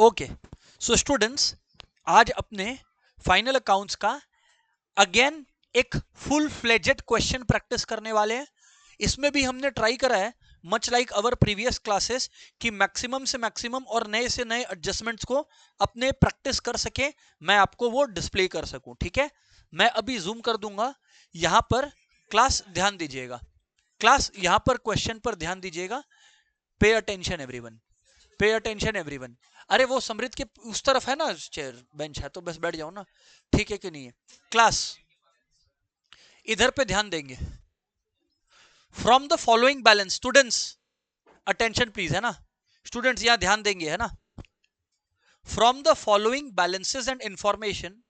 Okay, so students, आज अपने final accounts का अगेन एक फुल फ्लेजेड क्वेश्चन प्रैक्टिस करने वाले हैं। इसमें भी हमने ट्राई करा है much like our previous classes कि मैक्सिमम से मैक्सिमम और नए से नए एडजस्टमेंट्स को अपने प्रैक्टिस कर सके, मैं आपको वो डिस्प्ले कर सकूं। ठीक है, मैं अभी जूम कर दूंगा। यहां पर क्लास ध्यान दीजिएगा, क्लास यहां पर क्वेश्चन पर ध्यान दीजिएगा। Pay attention everyone, pay attention everyone. अरे वो समृद्ध के उस तरफ है ना, चेयर बेंच है तो बस बैठ जाओ ना, ठीक है कि नहीं है। क्लास इधर पे ध्यान देंगे। From the following balance, students attention please, है ना स्टूडेंट्स, यहां ध्यान देंगे, है ना। From the following balances and information,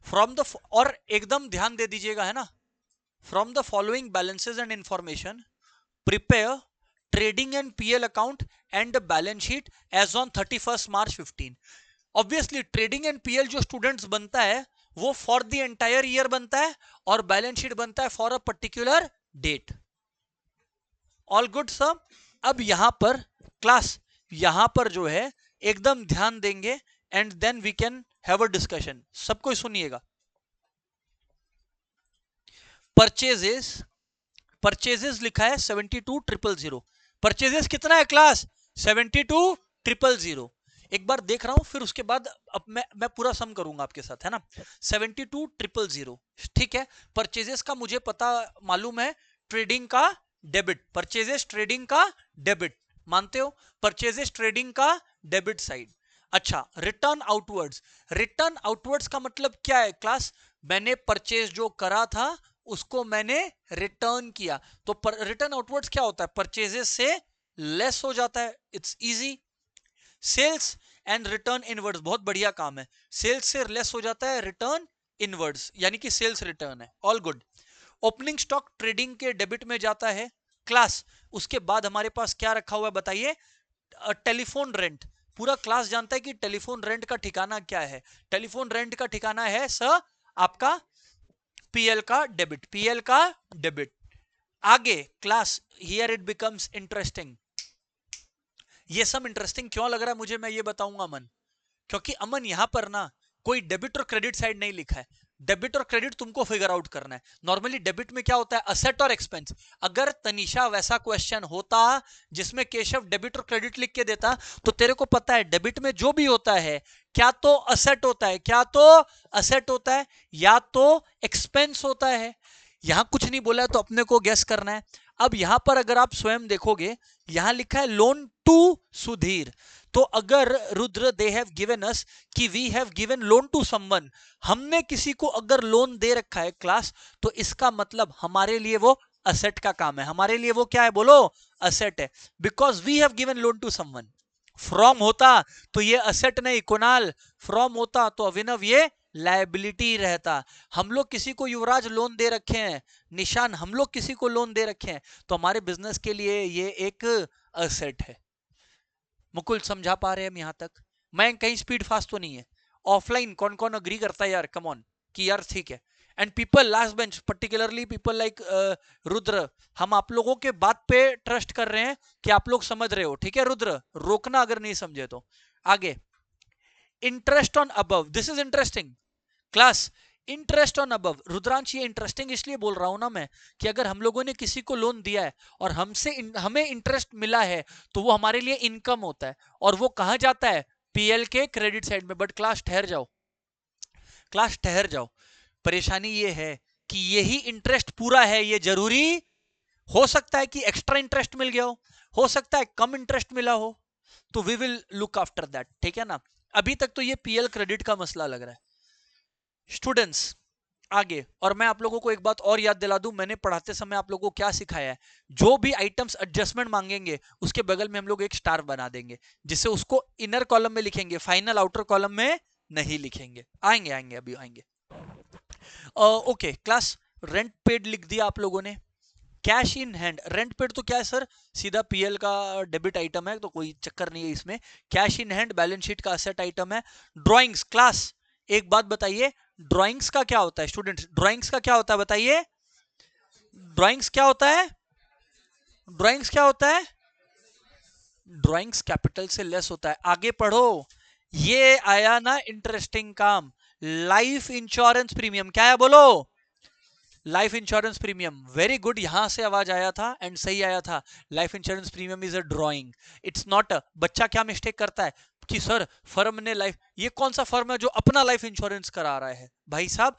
from the, और एकदम ध्यान दे दीजिएगा, है ना। From the following balances and information prepare trading and PL account and balance sheet as on 31 March 15। Obviously trading and PL जो स्टूडेंट्स बनता है वो फॉर द एंटायर ईयर बनता है और बैलेंस शीट बनता है for a particular date. All good sir. अब यहां पर क्लास, यहां पर जो है एकदम ध्यान देंगे and then we can have a discussion. सबको सुनिएगा। परचेजेस, परचेजेस लिखा है 72,000। परचेजेस कितना है क्लास? 72,000। एक बार देख रहा हूं, फिर उसके बाद अब मैं पूरा सम करूंगा आपके साथ, है ना। 72,000, ठीक है। परचेजेस का मुझे पता मालूम है, ट्रेडिंग का डेबिट, परचेजेस ट्रेडिंग का डेबिट, मानते हो? परचेजेस ट्रेडिंग का डेबिट साइड। अच्छा, रिटर्न आउटवर्ड्स, रिटर्न आउटवर्ड्स का मतलब क्या है क्लास? मैंने परचेज जो करा था उसको मैंने रिटर्न किया, तो रिटर्न आउटवर्ड्स क्या होता है? परचेजेस से लेस हो जाता है, it's easy. Sales and return inwards, बहुत बढ़िया काम है। सेल्स से लेस हो जाता है, रिटर्न इनवर्ड्स, यानी कि सेल्स रिटर्न है। All good. Opening stock trading के डेबिट में जाता है क्लास। उसके बाद हमारे पास क्या रखा हुआ है बताइए? Telephone rent. पूरा क्लास जानता है कि टेलीफोन रेंट का ठिकाना क्या है। टेलीफोन रेंट का ठिकाना है सर आपका पीएल का डेबिट, पीएल का डेबिट। आगे class, here it becomes interesting. ये सब इंटरेस्टिंग क्यों लग रहा है मुझे, मैं ये बताऊंगा अमन। क्योंकि अमन यहां पर ना कोई डेबिट और क्रेडिट साइड नहीं लिखा है। डेबिट और क्रेडिट तुमको फिगर आउट करना है। नॉर्मली डेबिट में क्या होता है? असेट और एक्सपेंस। अगर तनीषा वैसा क्वेश्चन होता जिसमें केशव डेबिट और क्रेडिट लिख के देता, तो तेरे को पता है डेबिट में जो भी होता है क्या तो असेट होता है, क्या तो असेट होता है, या तो एक्सपेंस होता है। यहां कुछ नहीं बोला है तो अपने को गेस करना है। अब यहां पर अगर आप स्वयं देखोगे, यहां लिखा है लोन टू सुधीर। तो अगर Rudra they have given us कि we have given loan to someone, हमने किसी को अगर लोन दे रखा है क्लास, तो इसका मतलब हमारे लिए वो असेट का काम है। हमारे लिए वो क्या है बोलो? असेट है, because we have given loan to someone. From होता तो ये असेट नहीं कुणाल, फ्रॉम होता तो अभिनव ये लायबिलिटी रहता। हम लोग किसी को युवराज लोन दे रखे हैं, निशान हम लोग किसी को लोन दे रखे हैं, तो हमारे बिजनेस के लिए ये एक असेट है। मुकुल समझा पा रहे हैं हम यहां तक? मैं कहीं स्पीड फास्ट तो नहीं है? ऑफलाइन कौन कौन अग्री करता है यार, कम ऑन, कि यार ठीक है। And people last bench, particularly people like Rudra, हम आप लोगों के बात पे ट्रस्ट कर रहे हैं कि आप लोग समझ रहे हो। ठीक है रुद्र, रोकना अगर नहीं समझे तो। आगे, interest on above, this is interesting class. Interest on above, Rudransh ये इंटरेस्टिंग इसलिए बोल रहा हूं ना मैं, कि अगर हम लोगों ने किसी को लोन दिया है और हमें इंटरेस्ट मिला है, तो वो हमारे लिए इनकम होता है, और वो कहां जाता है? पीएल के क्रेडिट साइड में। बट क्लास ठहर जाओ, क्लास ठहर जाओ। परेशानी ये है कि यही इंटरेस्ट पूरा है, ये जरूरी हो सकता है कि एक्स्ट्रा इंटरेस्ट मिल गया हो सकता है कम इंटरेस्ट मिला हो, तो we will look after that. ठीक है ना। अभी तक तो ये पीएल क्रेडिट का मसला लग रहा है स्टूडेंट्स। आगे, और मैं आप लोगों को एक बात और याद दिला दूं, मैंने पढ़ाते समय आप लोगों को क्या सिखाया है? जो भी आइटम्स एडजस्टमेंट मांगेंगे उसके बगल में हम लोग एक स्टार बना देंगे, जिससे उसको इनर कॉलम में लिखेंगे, फाइनल आउटर कॉलम में नहीं लिखेंगे। आएंगे आएंगे अभी आएंगे। ओके क्लास, रेंट पेड लिख दिया आप लोगों ने। Cash in hand, rent paid तो क्या है सर? सीधा पीएल का डेबिट आइटम है, तो कोई चक्कर नहीं है इसमें। Cash in hand balance sheet का असेट आइटम है। ड्राइंग्स, क्लास एक बात बताइए, ड्राइंग्स का क्या होता है स्टूडेंट्स? ड्राइंग्स का क्या होता है बताइए? ड्राइंग्स क्या होता है? ड्राइंग्स क्या होता है? ड्राइंग्स कैपिटल से लेस होता है। आगे पढ़ो, ये आया ना इंटरेस्टिंग काम, लाइफ इंश्योरेंस प्रीमियम। क्या है बोलो? Life insurance premium. Very good, यहां से आवाज आया था एंड सही आया था। Life insurance premium is a drawing, it's not a. बच्चा क्या मिस्टेक करता है कि सर फर्म ने लाइफ, ये कौन सा फर्म है जो अपना लाइफ इंश्योरेंस करा रहा है? भाई साहब,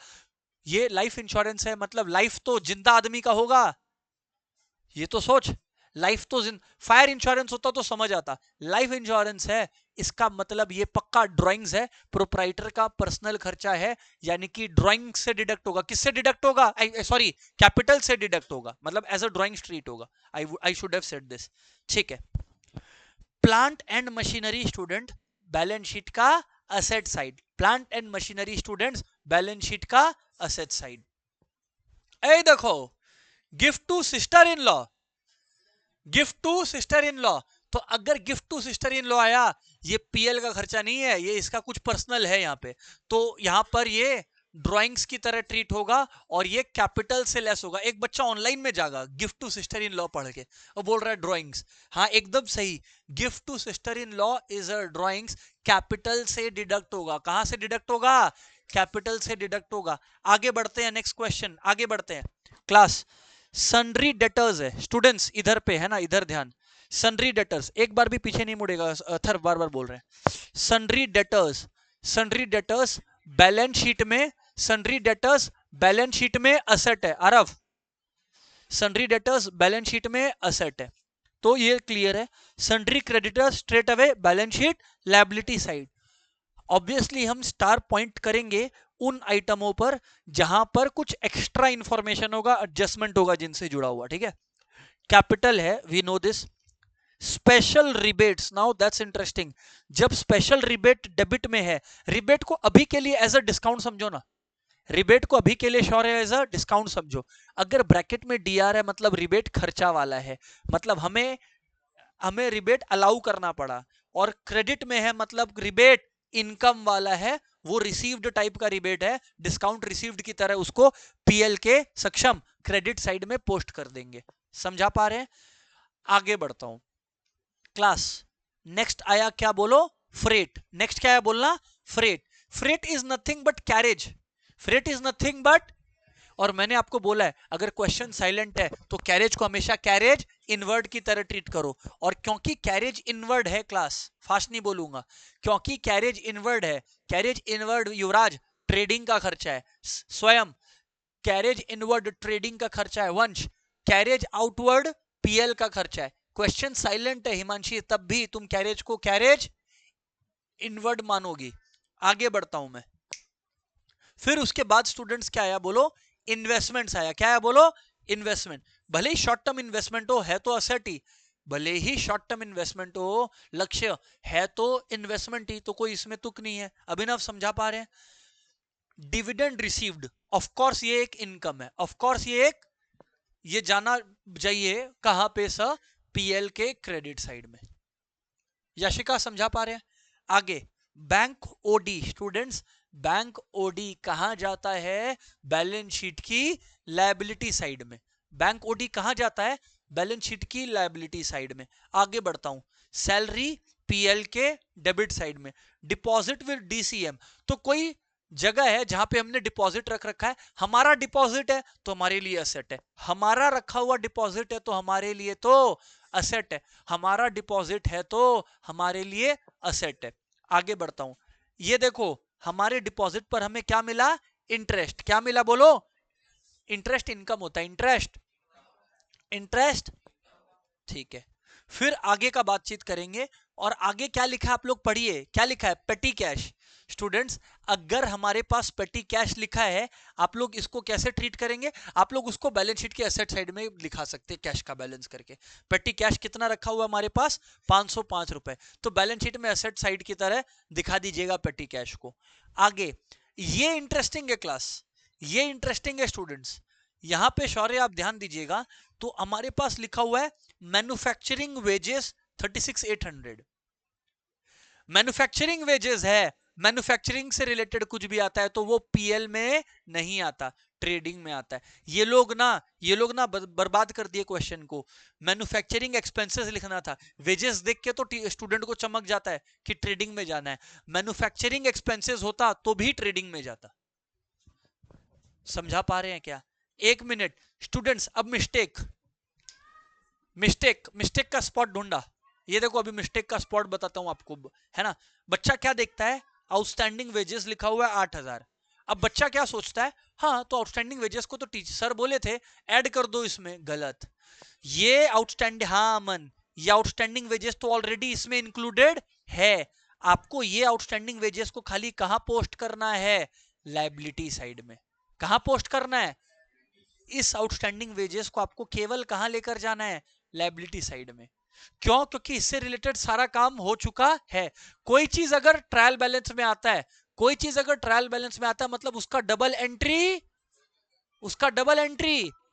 ये लाइफ इंश्योरेंस है, मतलब लाइफ तो जिंदा आदमी का होगा। ये तो सोच, लाइफ तो फायर इंश्योरेंस होता तो समझ आता, लाइफ इंश्योरेंस है, इसका मतलब ये पक्का ड्राइंग्स है, प्रोप्राइटर का पर्सनल खर्चा है, यानी कि ड्राइंग से डिडक्ट होगा। किससे डिडक्ट होगा? सॉरी, कैपिटल से डिडक्ट होगा, मतलब एज अ ड्राइंग स्ट्रीट होगा। I should have said this. ठीक है। Plant and machinery student, balance sheet का asset side. Plant and machinery students, balance sheet का असेट साइड। ए देखो, gift to sister in law, gift to sister in law. तो अगर gift to sister in law आया, ये PL का खर्चा नहीं है, ये इसका कुछ पर्सनल है यहाँ पे, तो यहाँ पर ये ड्राइंग्स की तरह ट्रीट होगा और ये कैपिटल से लेस होगा। एक बच्चा ऑनलाइन में जाएगा gift to sister in law पढ़ के और बोल रहा है ड्राइंग्स, हाँ एकदम सही, gift to sister in law is a drawings, capital से डिडक्ट होगा। कहां से डिडक्ट होगा? कैपिटल से डिडक्ट होगा। आगे बढ़ते हैं, नेक्स्ट क्वेश्चन, आगे बढ़ते हैं। क्लास, सन्ड्री डेटर्स है स्टूडेंट्स, इधर पे है ना, इधर ध्यान। सन्ड्री डेटर्स, एक बार भी पीछे नहीं मुड़ेगा, अथर बार बार बोल रहे हैं। Sundry debtors, sundry debtors balance sheet में, सन्ड्री डेटर्स बैलेंस शीट में असेट है। Aarav, sundry debtors balance sheet में असेट है, तो ये क्लियर है। Sundry creditors straight away balance sheet liability side. Obviously हम स्टार पॉइंट करेंगे उन आइटमों पर जहां पर कुछ एक्स्ट्रा इंफॉर्मेशन होगा, एडजस्टमेंट होगा जिनसे जुड़ा हुआ। ठीक है, कैपिटल है, we know this. Special rebates, now that's interesting. जब स्पेशल रिबेट डेबिट में है, रिबेट को अभी के लिए एज अ डिस्काउंट समझो ना, रिबेट को अभी के लिए श्योर है एज अ डिस्काउंट समझो। अगर ब्रैकेट में डीआर है मतलब रिबेट खर्चा वाला है, मतलब हमें हमें रिबेट अलाउ करना पड़ा। और क्रेडिट में है मतलब रिबेट इनकम वाला है, वो रिसीव्ड टाइप का रिबेट है, डिस्काउंट रिसीव्ड की तरह उसको पीएल के सक्षम क्रेडिट साइड में पोस्ट कर देंगे। समझा पा रहे हैं? आगे बढ़ता हूं। क्लास, नेक्स्ट आया क्या बोलो? फ्रेट। नेक्स्ट क्या है बोलना? Freight. Freight is nothing but carriage, freight is nothing but, और मैंने आपको बोला है अगर क्वेश्चन साइलेंट है तो कैरेज को हमेशा कैरेज इनवर्ड की तरह ट्रीट करो। और क्योंकि कैरेज इनवर्ड है, क्लास फास्ट नहीं बोलूंगा, क्योंकि कैरेज इनवर्ड है, कैरेज इनवर्ड युवराज ट्रेडिंग का खर्चा है, स्वयं कैरेज इनवर्ड ट्रेडिंग का खर्चा है, वंश कैरेज आउटवर्ड पीएल का खर्चा है। क्वेश्चन साइलेंट है हिमांशी, तब भी तुम कैरेज को कैरेज इनवर्ड मानोगी। आगे बढ़ता हूं मैं। फिर उसके बाद स्टूडेंट्स क्या आया बोलो? इन्वेस्टमेंट्स आया। क्या है बोलो? इन्वेस्टमेंट। भले ही शॉर्ट टर्म इन्वेस्टमेंट हो, है तो असेट ही, भले ही शॉर्ट टर्म इन्वेस्टमेंट हो, लक्ष्य है तो इन्वेस्टमेंट ही, तो कोई इसमें तुक नहीं है। अभिनव समझा पा रहे हैं? डिविडेंड रिसीव्ड, ऑफ कोर्स ये एक इनकम है, ऑफ कोर्स ये एक, ये जाना चाहिए कहां पे सर? पीएल के क्रेडिट साइड में। यशिका समझा पा रहे हैं? आगे, bank OD students, bank OD कहां जाता है? बैलेंस शीट की लायबिलिटी साइड में। बैंक ओडी कहां जाता है? बैलेंस शीट की लायबिलिटी साइड में। आगे बढ़ता हूं। सैलरी पीएल के डेबिट साइड में। डिपॉजिट विद डीसीएम, तो कोई जगह है जहां पे हमने डिपॉजिट रख रखा है, हमारा डिपॉजिट है तो हमारे लिए असेट है, हमारा रखा हुआ डिपॉजिट है तो हमारे लिए तो असेट है, हमारा डिपॉजिट है तो हमारे लिए असेट है। आगे बढ़ता हूं। ये देखो, हमारे डिपॉजिट पर हमें क्या मिला? इंटरेस्ट। क्या मिला बोलो? इंटरेस्ट इनकम होता है, इंटरेस्ट, इंटरेस्ट। ठीक है, फिर आगे का बातचीत करेंगे। और आगे क्या लिखा है आप लोग पढ़िए, क्या लिखा है? पेटी कैश। स्टूडेंट्स, अगर हमारे पास पेटी कैश लिखा है, आप लोग इसको कैसे ट्रीट करेंगे? आप लोग उसको बैलेंस शीट के एसेट साइड में लिखा सकते हैं, कैश का बैलेंस करके। पेटी कैश कितना रखा हुआ हमारे पास? 505 रुपए, तो बैलेंस शीट में एसेट साइड की तरह दिखा दीजिएगा पेटी कैश को। आगे, ये इंटरेस्टिंग है क्लास, ये इंटरेस्टिंग है स्टूडेंट्स, यहां पे शौर्य आप ध्यान दीजिएगा। तो हमारे पास लिखा हुआ है मैन्युफैक्चरिंग वेजेस 36,800। मैन्युफैक्चरिंग वेजेस है, मैन्युफैक्चरिंग से रिलेटेड कुछ भी आता है तो वो पीएल में नहीं आता, ट्रेडिंग में आता है। ये लोग ना बर्बाद कर दिए क्वेश्चन को। मैन्युफैक्चरिंग एक्सपेंसेस लिखना था, वेजेस देख के तो स्टूडेंट को चमक जाता है कि ट्रेडिंग में जाना है। मैन्युफैक्चरिंग एक्सपेंसेस होता तो भी ट्रेडिंग में जाता। समझा पा रहे हैं क्या? एक मिनट स्टूडेंट्स, अब मिस्टेक का स्पॉट ढूंढा। ये देखो अभी मिस्टेक का स्पॉट बताता हूं आपको, है ना। बच्चा क्या देखता है, आउटस्टैंडिंग वेजेस लिखा हुआ है 8,000। अब बच्चा क्या सोचता है, हाँ तो आउटस्टैंडिंग वेजेस को तो टीचर सर बोले थे ऐड कर दो इसमें। गलत। ये आउटस्टैंडिंग, हाँ अमन, ये आउटस्टैंडिंग वेजेस तो ऑलरेडी इसमें इंक्लूडेड है। आपको ये आउटस्टैंडिंग वेजेस को खाली कहां पोस्ट करना है, लायबिलिटी साइड में। कहां पोस्ट करना है, इस आउटस्टैंडिंग वेजेस को आपको केवल कहां लेकर जाना है, लायबिलिटी साइड में। क्यों? क्योंकि इससे रिलेटेड सारा काम हो चुका है। कोई चीज अगर ट्रायल बैलेंस में आता है, कोई चीज अगर ट्रायल बैलेंस में आता है मतलब उसका डबल एंट्री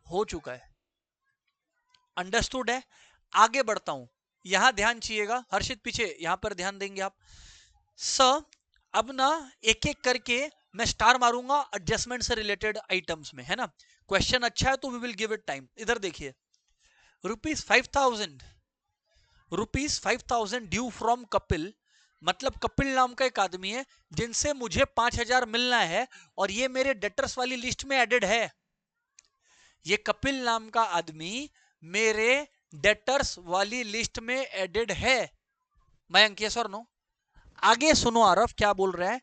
हो चुका है। अंडरस्टूड है? आगे बढ़ता हूं, यहां ध्यान चाहिएगा हर्षित, पीछे यहां पर ध्यान देंगे आप। अब ना एक एक करके मैं स्टार मारूंगा एडजस्टमेंट से रिलेटेड आइटम्स में, है ना। क्वेश्चन अच्छा है तो we will give it time. इधर देखिए, ₹5,000 ड्यू फ्रॉम कपिल, मतलब कपिल नाम का एक आदमी है जिनसे मुझे 5,000 मिलना है और ये मेरे डेटर्स वाली लिस्ट में एडेड है। ये कपिल नाम का आदमी मेरे डेटर्स वाली लिस्ट में एडेड है। मयंक, यस और नो? आगे सुनो आरफ क्या बोल रहा है।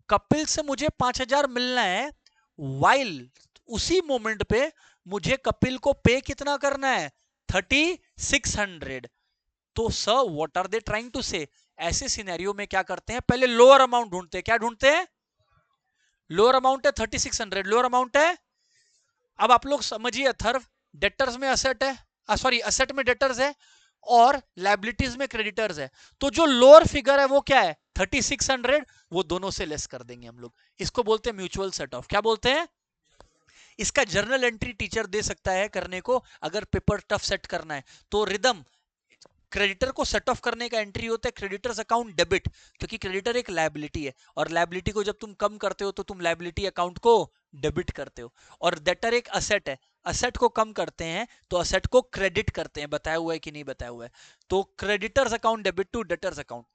कपिल से मुझे 5,000 मिलना है, वाइल उसी मोमेंट पे मुझे कपिल को पे कितना करना है, 3,600। तो sir what are they trying to say, ऐसे सिनेरियो में क्या करते हैं, पहले लोअर अमाउंट ढूंढते हैं। क्या ढूंढते हैं? लोअर अमाउंट है 3,600, लोअर अमाउंट है। अब आप लोग समझिए अथर्व, डेटर्स में असेट है, सॉरी असेट में डेटर्स है और लायबिलिटीज में क्रेडिटर्स है। तो जो लोअर फिगर है वो क्या है, 3,600, वो दोनों से लेस कर देंगे हम लोग। इसको बोलते हैं म्यूचुअल सेट ऑफ। क्या बोलते हैं? इसका जर्नल एंट्री टीचर दे सकता है करने को, अगर पेपर टफ सेट करना है तो। रिदम, क्रेडिटर को सेट ऑफ करने का एंट्री होता है क्रेडिटर्स अकाउंट डेबिट, क्योंकि क्रेडिटर एक लायबिलिटी है और लायबिलिटी को जब तुम कम करते हो तो तुम लायबिलिटी अकाउंट को डेबिट करते हो। और डेटर एक असेट है, असेट को कम करते हैं तो असेट को क्रेडिट करते हैं। बताया हुआ है कि नहीं बताया हुआ है? तो creditors account debit to debtors account.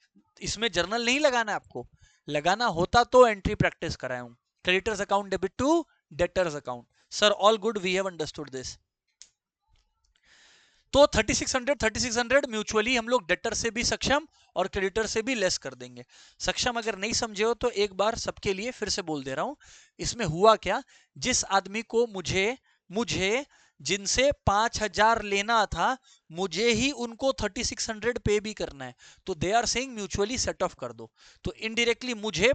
इसमें जर्नल नहीं लगाना है आपको, लगाना होता तो एंट्री प्रैक्टिस कराया हूं। Creditors account debit to debtors account. Sir all good, we have understood this. तो 3,600 म्यूचुअली हम लोग डेटर से भी सक्षम और क्रेडिटर से भी लेस कर देंगे। सक्षम अगर नहीं समझे हो तो एक बार सबके लिए फिर से बोल दे रहा हूं। इसमें हुआ क्या, जिस आदमी को मुझे जिनसे 5,000 लेना था, मुझे ही उनको 3,600 पे भी करना है, तो they are saying mutually set off कर दो। तो इनडायरेक्टली मुझे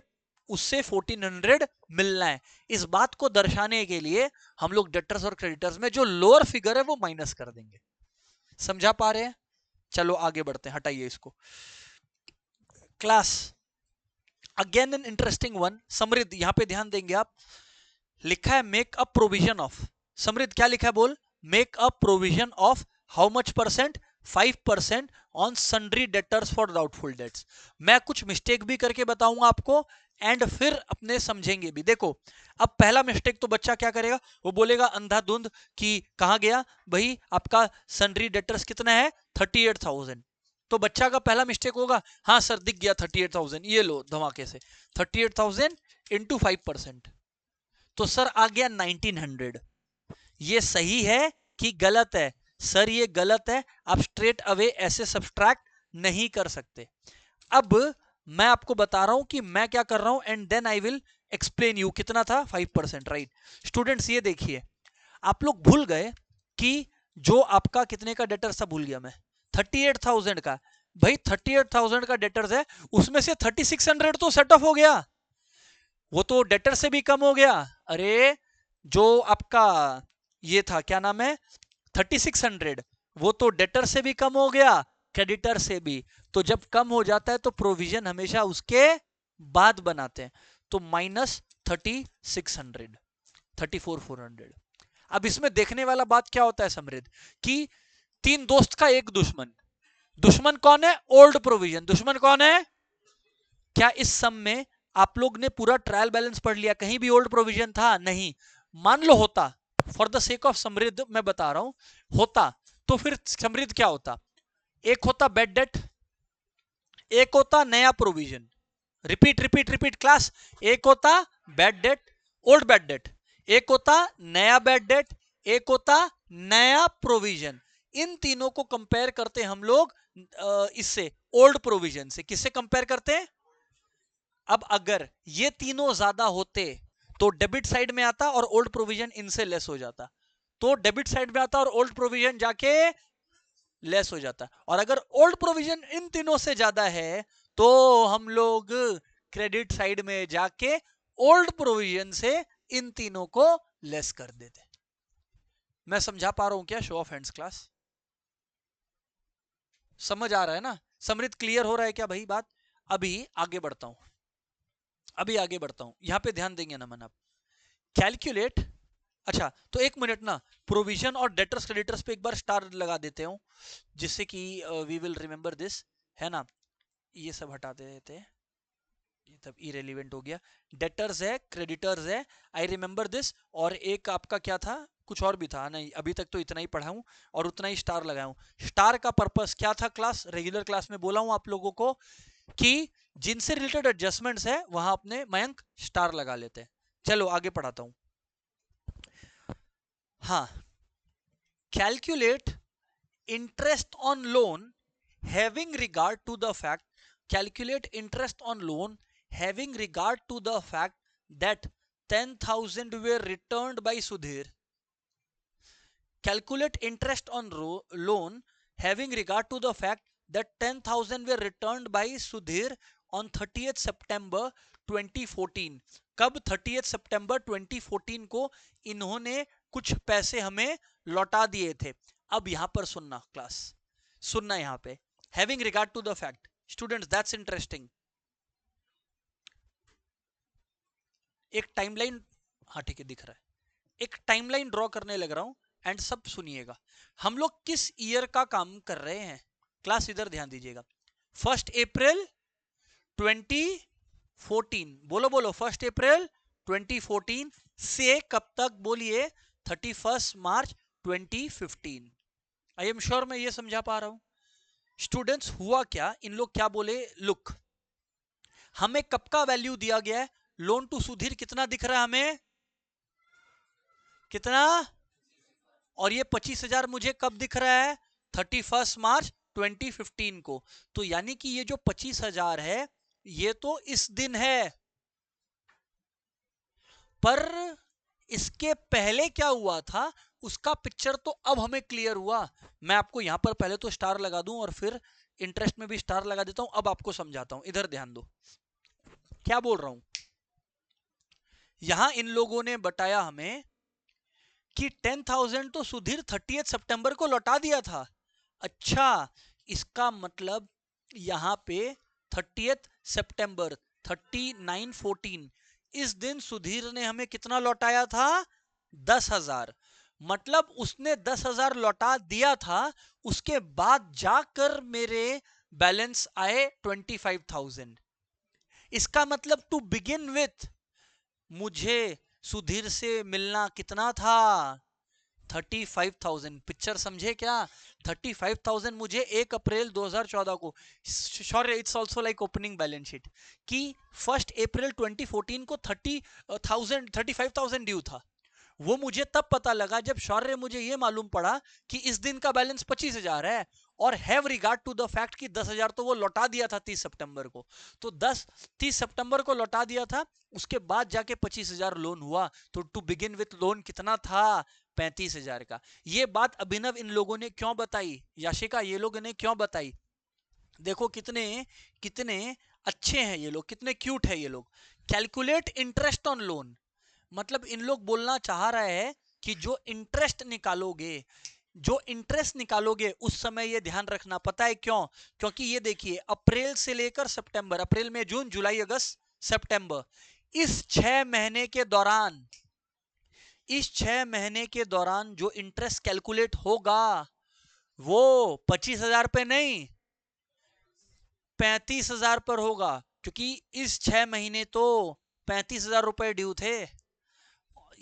उससे 1,400 मिलना है। इस बात को दर्शाने के लिए हम लोग डेटर्स और क्रेडिटर्स में जो लोअर फिगर है वो माइनस कर देंगे। समझा पा रहे हैं? चलो आगे बढ़ते हैं, हटाइए इसको। Class again an interesting one. समृद्ध, यहां पे ध्यान देंगे आप, लिखा है मेक अ प्रोविजन ऑफ। समृद्ध क्या लिखा है बोल? Make a provision of how much percent, 5% on sundry debtors for doubtful dates. मैं कुछ मिस्टेक भी करके बताऊंगा आपको एंड फिर अपने समझेंगे भी। देखो अब पहला मिस्टेक तो बच्चा क्या करेगा, वो बोलेगा अंधाधुंध कि कहां गया भाई आपका सन्ड्री डेटर्स कितना है, 38,000। तो बच्चा का पहला मिस्टेक होगा, हाँ सर दिख गया 38,000, ये लो धमाके से 38,000 इंटू 5%। तो सर आ गया 1,900। ये सही है कि गलत है? सर ये गलत है, आप स्ट्रेट अवे ऐसे सब्सट्रैक्ट नहीं कर सकते। अब मैं आपको बता रहा हूं कि मैं क्या कर रहा हूं and then I will explain you. कितना था, 5%, राइट। स्टूडेंट्स ये देखिए, आप लोग भूल गए कि जो आपका कितने का डेटर्स था, भूल गया मैं, 38,000 का। भाई 38,000 का डेटर्स है, उसमें से 3,600 तो सेट ऑफ हो गया, वो तो डेटर से भी कम हो गया। अरे जो आपका ये था, क्या नाम है, 3,600, वो तो डेटर से भी कम हो गया, क्रेडिटर से भी। तो जब कम हो जाता है तो प्रोविजन हमेशा उसके बाद बनाते हैं। तो -3,600, 34,400। अब इसमें देखने वाला बात क्या होता है समृद्ध, कि 3 दोस्त का एक दुश्मन। दुश्मन कौन है? Old provision. दुश्मन कौन है? क्या इस सम में आप लोग ने पूरा ट्रायल बैलेंस पढ़ लिया? कहीं भी ओल्ड प्रोविजन था? नहीं। मान लो होता, फॉर द सेक ऑफ समृद्ध मैं बता रहा हूं, होता तो फिर समृद्ध क्या होता? एक होता बैड डेट, एक होता नया provision. Repeat repeat repeat class. एक होता bad debt, old bad debt, एक होता नया बैड डेट, एक होता नया प्रोविजन। इन तीनों को कंपेयर करते हम लोग इससे, ओल्ड प्रोविजन से। किससे कंपेयर करते हैं? अब अगर ये तीनों ज्यादा होते तो डेबिट साइड में आता और ओल्ड प्रोविजन इनसे लेस हो जाता, तो डेबिट साइड में आता और ओल्ड प्रोविजन जाके लेस हो जाता। और अगर ओल्ड प्रोविजन इन तीनों से ज्यादा है तो हम लोग क्रेडिट साइड में जाके ओल्ड प्रोविजन से इन तीनों को लेस कर देते। मैं समझा पा रहा हूं क्या? Show off hands class. समझ आ रहा है ना? समृद्ध क्लियर हो रहा है क्या भाई बात? अभी आगे बढ़ता हूं, अभी आगे बढ़ता हूं, यहां पे ध्यान देंगे नमन आप। कैलकुलेट, अच्छा तो एक मिनट ना, प्रोविजन और डेटर्स क्रेडिटर्स पे एक बार स्टार लगा देते हो, जिससे कि वी विल रिमेंबर दिस, है ना? ये सब हटा देते हैं, ये तब इरेलीवेंट हो गया। डेटर्स है, क्रेडिटर्स है, आई रिमेंबर दिस। और एक आपका क्या था? कुछ और भी था नहीं, अभी तक तो इतना ही पढ़ा हूं और उतना ही स्टार लगाया हूं। स्टार का पर्पस क्या था? क्लास रेगुलर क्लास में बोला हूं आप लोगों को कि जिनसे रिलेटेड एडजस्टमेंट्स है वहां अपने मयंक स्टार लगा लेते हैं। चलो आगे पढ़ाता हूं। हाँ, calculate interest on loan having regard to the fact, calculate interest on loan having regard to the fact that 10,000 were returned by Sudhir. Calculate interest on loan having regard to the fact that 10,000 were returned by Sudhir on 30th September 2014. कब? 30th September 2014 को इन्होंने कुछ पैसे हमें लौटा दिए थे। अब यहां पर सुनना क्लास, सुनना यहां पे, having regard to the fact. Students that's interesting. एक टाइमलाइन, हाँ ठीक है दिख रहा है, एक टाइमलाइन ड्रॉ करने लग रहा हूं एंड सब सुनिएगा। हम लोग किस ईयर का काम कर रहे हैं? क्लास इधर ध्यान दीजिएगा। 1 अप्रैल 2014, बोलो बोलो, 1 अप्रैल 2014 से कब तक? बोलिए 31 मार्च 2015। आई एम श्योर मैं ये समझा पा रहा हूं। स्टूडेंट्स हुआ क्या, इन लोग क्या बोले? लुक, हमें कब का वैल्यू दिया गया है? लोन टू सुधीर कितना दिख रहा है हमें? कितना? और ये 25,000 मुझे कब दिख रहा है? 31 मार्च 2015 को। तो यानी कि ये जो 25,000 है ये तो इस दिन है, पर इसके पहले क्या हुआ था उसका पिक्चर तो अब हमें क्लियर हुआ। मैं आपको यहां पर पहले तो स्टार लगा दूं और फिर इंटरेस्ट में भी स्टार लगा देता हूं। अब आपको समझाता हूं, इधर ध्यान दो क्या बोल रहा हूं। यहां इन लोगों ने बताया हमें कि 10,000 तो सुधीर 30 सितंबर को लौटा दिया था। अच्छा, इसका मतलब यहां पे 30 सितंबर 3914, इस दिन सुधीर ने हमें कितना लौटाया था? 10,000। मतलब उसने 10,000 लौटा दिया था, उसके बाद जाकर मेरे बैलेंस आए 25,000। इसका मतलब टू बिगिन विथ मुझे सुधीर से मिलना कितना था? 35,000। पिक्चर समझे क्या? 35,000 मुझे 1 अप्रैल 2014 को, sorry it's also like opening balance sheet, कि 1 अप्रैल 2014 को 35,000 ड्यू था। वो मुझे तब पता लगा जब शौर्य मुझे ये मालूम पड़ा कि इस दिन का बैलेंस 25,000 है, और have regard to the fact कि 10,000 तो वो लौटा दिया था 30 सितंबर को। तो 30 सितंबर को लौटा दिया था, उसके बाद जाके 25,000 लोन हुआ। तो टू बिगिन विथ लोन कितना था? 35,000 का। ये बात अभिनव इन लोगों ने क्यों बताई? याशिका ये लोगों ने क्यों बताई? देखो कितने कितने अच्छे हैं ये लोग, कितने क्यूट है ये लोग। कैलकुलेट इंटरेस्ट ऑन लोन, मतलब इन लोग बोलना चाह रहे हैं कि जो इंटरेस्ट निकालोगे, जो इंटरेस्ट निकालोगे उस समय ये ध्यान रखना। पता है क्यों? क्योंकि ये देखिए अप्रैल से लेकर सितंबर, अप्रैल में जून जुलाई अगस्त सितंबर, इस 6 महीने के दौरान, इस 6 महीने के दौरान जो इंटरेस्ट कैलकुलेट होगा वो 25,000 पे नहीं 35,000 पर होगा, क्योंकि इस 6 महीने तो 35,000 रुपए ड्यू थे।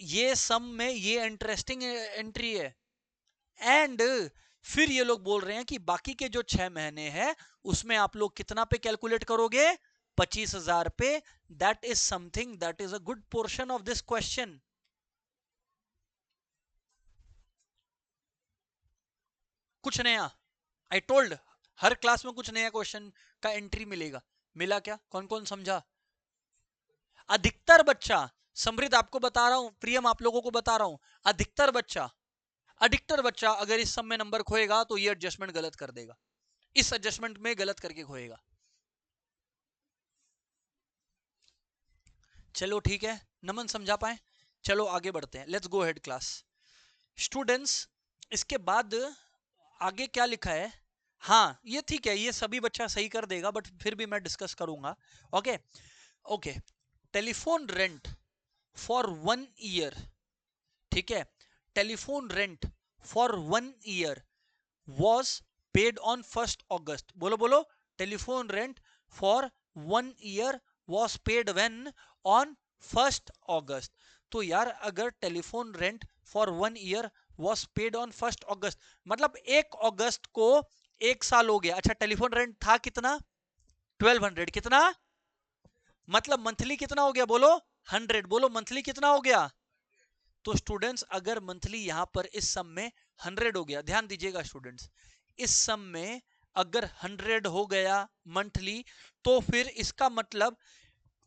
ये सम में ये इंटरेस्टिंग एंट्री है। एंड फिर ये लोग बोल रहे हैं कि बाकी के जो 6 महीने हैं उसमें आप लोग कितना पे कैलकुलेट करोगे, 25,000 पे। That is something, that is a good portion of this question. कुछ नया, आई टोल्ड, हर क्लास में कुछ नया क्वेश्चन का एंट्री मिलेगा। मिला क्या? कौन कौन समझा? अधिकतर बच्चा, समृद्ध आपको बता रहा हूं, प्रियम आप लोगों को बता रहा हूं, अधिकतर बच्चा अगर इस सब में नंबर खोएगा तो ये एडजस्टमेंट गलत कर देगा, इस एडजस्टमेंट में गलत करके खोएगा। चलो ठीक है, नमन समझा पाए? चलो आगे बढ़ते हैं, let's go head class students. इसके बाद आगे क्या लिखा है? हाँ ये ठीक है, ये सभी बच्चा सही कर देगा, बट फिर भी मैं डिस्कस करूंगा। Okay okay, telephone rent for 1 year, ठीक है, telephone rent for 1 year was paid on 1st August. बोलो बोलो, telephone rent for 1 year was paid when? On 1st August. तो यार अगर telephone rent for 1 year was paid on 1st August, मतलब 1 अगस्त को 1 साल हो गया। अच्छा टेलीफोन रेंट था कितना? 1200। कितना? मतलब मंथली कितना हो गया बोलो? 100। बोलो मंथली कितना हो गया? तो स्टूडेंट्स अगर मंथली यहां पर इस सम में 100 हो गया, ध्यान दीजिएगा स्टूडेंट्स, इस सम में अगर 100 हो गया मंथली, तो फिर इसका मतलब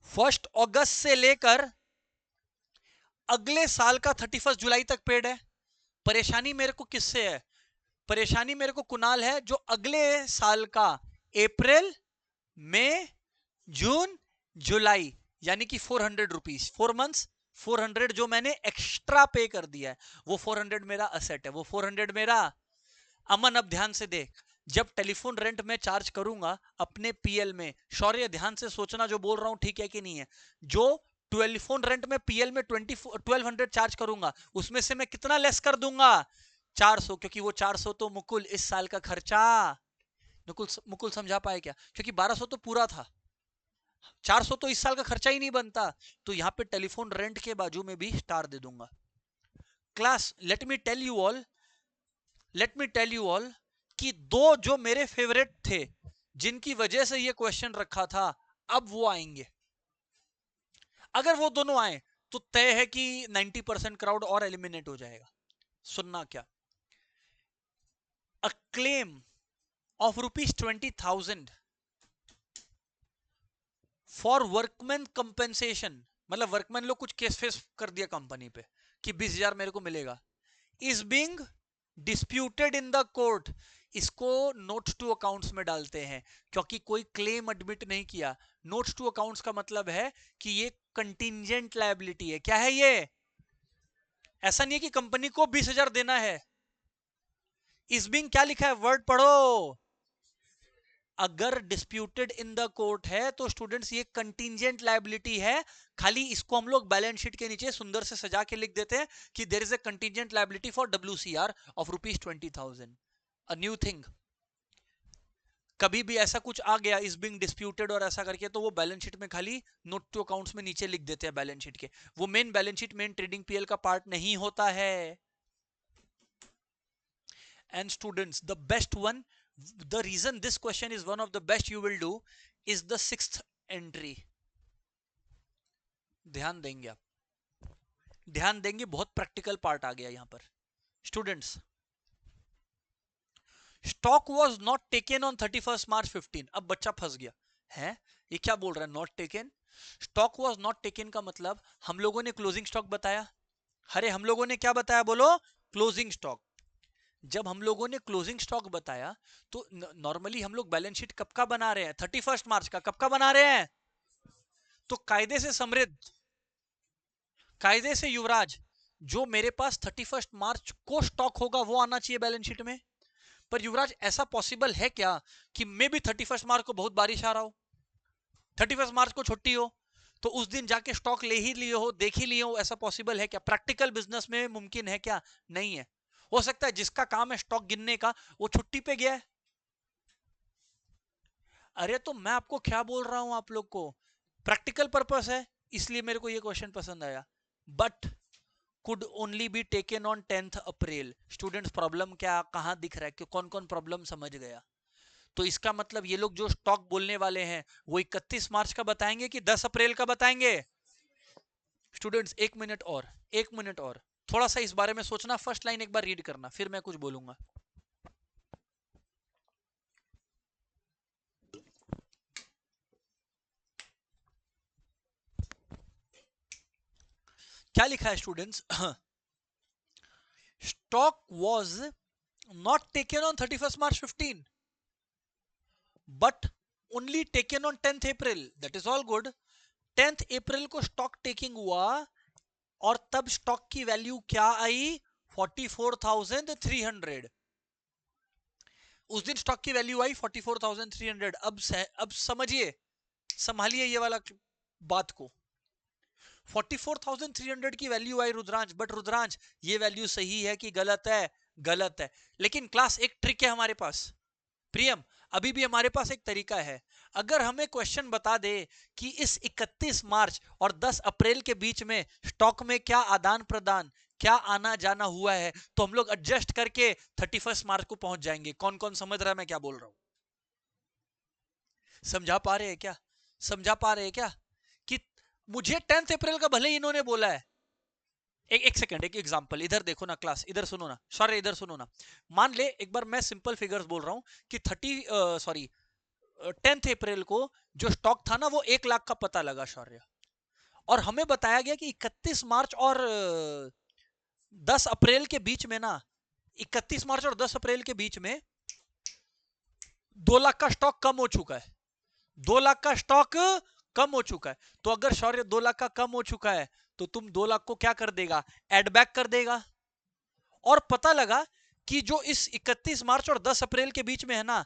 1 अगस्त से लेकर अगले साल का 31 जुलाई तक पेड है। परेशानी मेरे को किससे है? परेशानी मेरे को कुणाल है, जो अगले साल का अप्रैल, मई, जून, जुलाई, यानी कि 400 रुपीज 4 मंथ्स, 400 जो मैंने एक्स्ट्रा पे कर दिया है, वो 400 मेरा असेट है, वो 400 मेरा। अमन अब ध्यान से देख, जब टेलीफोन रेंट में चार्ज करूंगा अपने पीएल में, शौर्य ध्यान से सोचना जो बोल रहा हूं ठीक है कि नहीं है, जो टेलीफोन रेंट में पीएल में 1200 चार्ज करूंगा, उसमें से मैं कितना लेस कर दूंगा? 400, क्योंकि वो 400 तो मुकुल इस साल का खर्चा। मुकुल समझा पाए क्या? क्योंकि 1200 तो पूरा था, 400 तो इस साल का खर्चा ही नहीं बनता, तो यहां पे टेलीफोन रेंट के बाजू में भी स्टार दे दूंगा। Class let me tell you all कि दो जो मेरे फेवरेट थे, जिनकी वजह से ये क्वेश्चन रखा था, अब वो आएंगे। अगर वो दोनों आए तो तय है कि 90% क्राउड और एलिमिनेट हो जाएगा। सुनना क्या, a claim of ₹20,000 for workman compensation, मतलब वर्कमैन लोग कुछ केस फेस कर दिया कंपनी पे कि 20,000 मेरे को मिलेगा, is being disputed in the court. इसको नोट्स टू अकाउंट्स में डालते हैं, क्योंकि कोई क्लेम एडमिट नहीं किया। नोट्स टू अकाउंट्स का मतलब है कि ये कंटिंजेंट लायबिलिटी है। क्या है ये? ऐसा नहीं है कि कंपनी को 20,000 देना है। इस बीइंग क्या लिखा है, वर्ड पढ़ो। अगर डिस्प्यूटेड इन द कोर्ट है तो स्टूडेंट्स ये कंटिंजेंट लायबिलिटी है। खाली इसको हम लोग बैलेंस शीट के नीचे सुंदर से सजा के लिख देते हैं कि there is a contingent liability for WCR of ₹20,000। A new thing, कभी भी ऐसा कुछ आ गया इज बीइंग डिस्प्यूटेड और ऐसा करके, तो वो बैलेंस शीट में खाली नोट टू अकाउंट्स में नीचे लिख देते हैं बैलेंस शीट के, वो main balance sheet main trading PL का पार्ट नहीं होता है। And students, the best one, the reason this question is one of the best you will do is the 6th entry. ध्यान देंगे आप, ध्यान देंगे, बहुत प्रैक्टिकल पार्ट आ गया यहां पर। Students, stock was not taken on 31 March 15। अब बच्चा फंस गया है, ये क्या बोल रहा है not taken? Stock was not taken का मतलब हम लोगों ने क्लोजिंग स्टॉक बताया। अरे हम लोगों ने क्या बताया बोलो? Closing stock. जब हम लोगों ने क्लोजिंग स्टॉक बताया तो नॉर्मली हम लोग बैलेंस शीट कब का बना रहे हैं? 31 मार्च का। कब का बना रहे हैं? तो कायदे से समृद्ध, कायदे से युवराज, जो मेरे पास 31 मार्च को स्टॉक होगा वो आना चाहिए बैलेंस शीट में। पर युवराज ऐसा पॉसिबल है क्या कि मे भी 31 मार्च को बहुत बारिश आ रहा हो, 31 मार्च को छुट्टी हो, तो उस दिन जाके स्टॉक ले ही लिए हो, देख ही लिए हो? ऐसा पॉसिबल है क्या? प्रैक्टिकल बिजनेस में मुमकिन है क्या? नहीं है। हो सकता है जिसका काम है स्टॉक गिनने का वो छुट्टी पे गया है। अरे तो मैं आपको क्या बोल रहा हूं, आप लोग को प्रैक्टिकल पर्पस है, इसलिए मेरे को ये क्वेश्चन पसंद आया। But could only be taken on 10th April. Students problem क्या, कहां दिख रहा है कि कौन कौन प्रॉब्लम समझ गया? तो इसका मतलब ये लोग जो स्टॉक बोलने वाले हैं वो 31 मार्च का बताएंगे कि 10 अप्रैल का बताएंगे? स्टूडेंट्स एक मिनट और, एक मिनट और, थोड़ा सा इस बारे में सोचना। फर्स्ट लाइन एक बार रीड करना, फिर मैं कुछ बोलूंगा। क्या लिखा है students? Stock was not taken on 31st March 15 but only taken on 10th April। That is all good. 10th April को स्टॉक टेकिंग हुआ और तब स्टॉक की वैल्यू क्या आई? 44,300। उस दिन स्टॉक की वैल्यू आई 44,300। अब समझिए, संभालिए ये वाला बात को। 44,300 की value I Rudransh, but Rudransh ये वैल्यू सही है कि गलत है? गलत है। लेकिन क्लास एक ट्रिक है हमारे पास। प्रियम अभी भी हमारे पास एक तरीका है। अगर हमें क्वेश्चन बता दे कि इस 31 मार्च और 10 अप्रैल के बीच में स्टॉक में क्या आदान प्रदान, क्या आना जाना हुआ है, तो हम लोग एडजस्ट करके 31 मार्च को पहुंच जाएंगे। कौन कौन समझ रहा है मैं क्या बोल रहा हूं? समझा पा रहे हैं क्या? समझा पा रहे हैं क्या कि मुझे 10th अप्रैल का भले इन्होंने बोला है। एक सेकंड, एक एग्जांपल इधर देखो ना क्लास, इधर सुनो ना, सॉरी इधर सुनो ना। मान ले एक बार मैं सिंपल फिगर्स बोल रहा हूं कि 10th अप्रैल को जो स्टॉक था ना वो 1 लाख का पता लगा शौर्य, और हमें बताया गया कि 31 मार्च और 10 अप्रैल के बीच में ना, 31 मार्च और 10 अप्रैल के बीच में 2 लाख का स्टॉक कम हो चुका है। 2 लाख का स्टॉक कम हो चुका है। तो अगर शौर्य 2 लाख का कम हो चुका है तो तुम 2 लाख को क्या कर देगा? एड बैक कर देगा। और पता लगा कि जो इस 31 मार्च और 10 अप्रैल के बीच में है ना,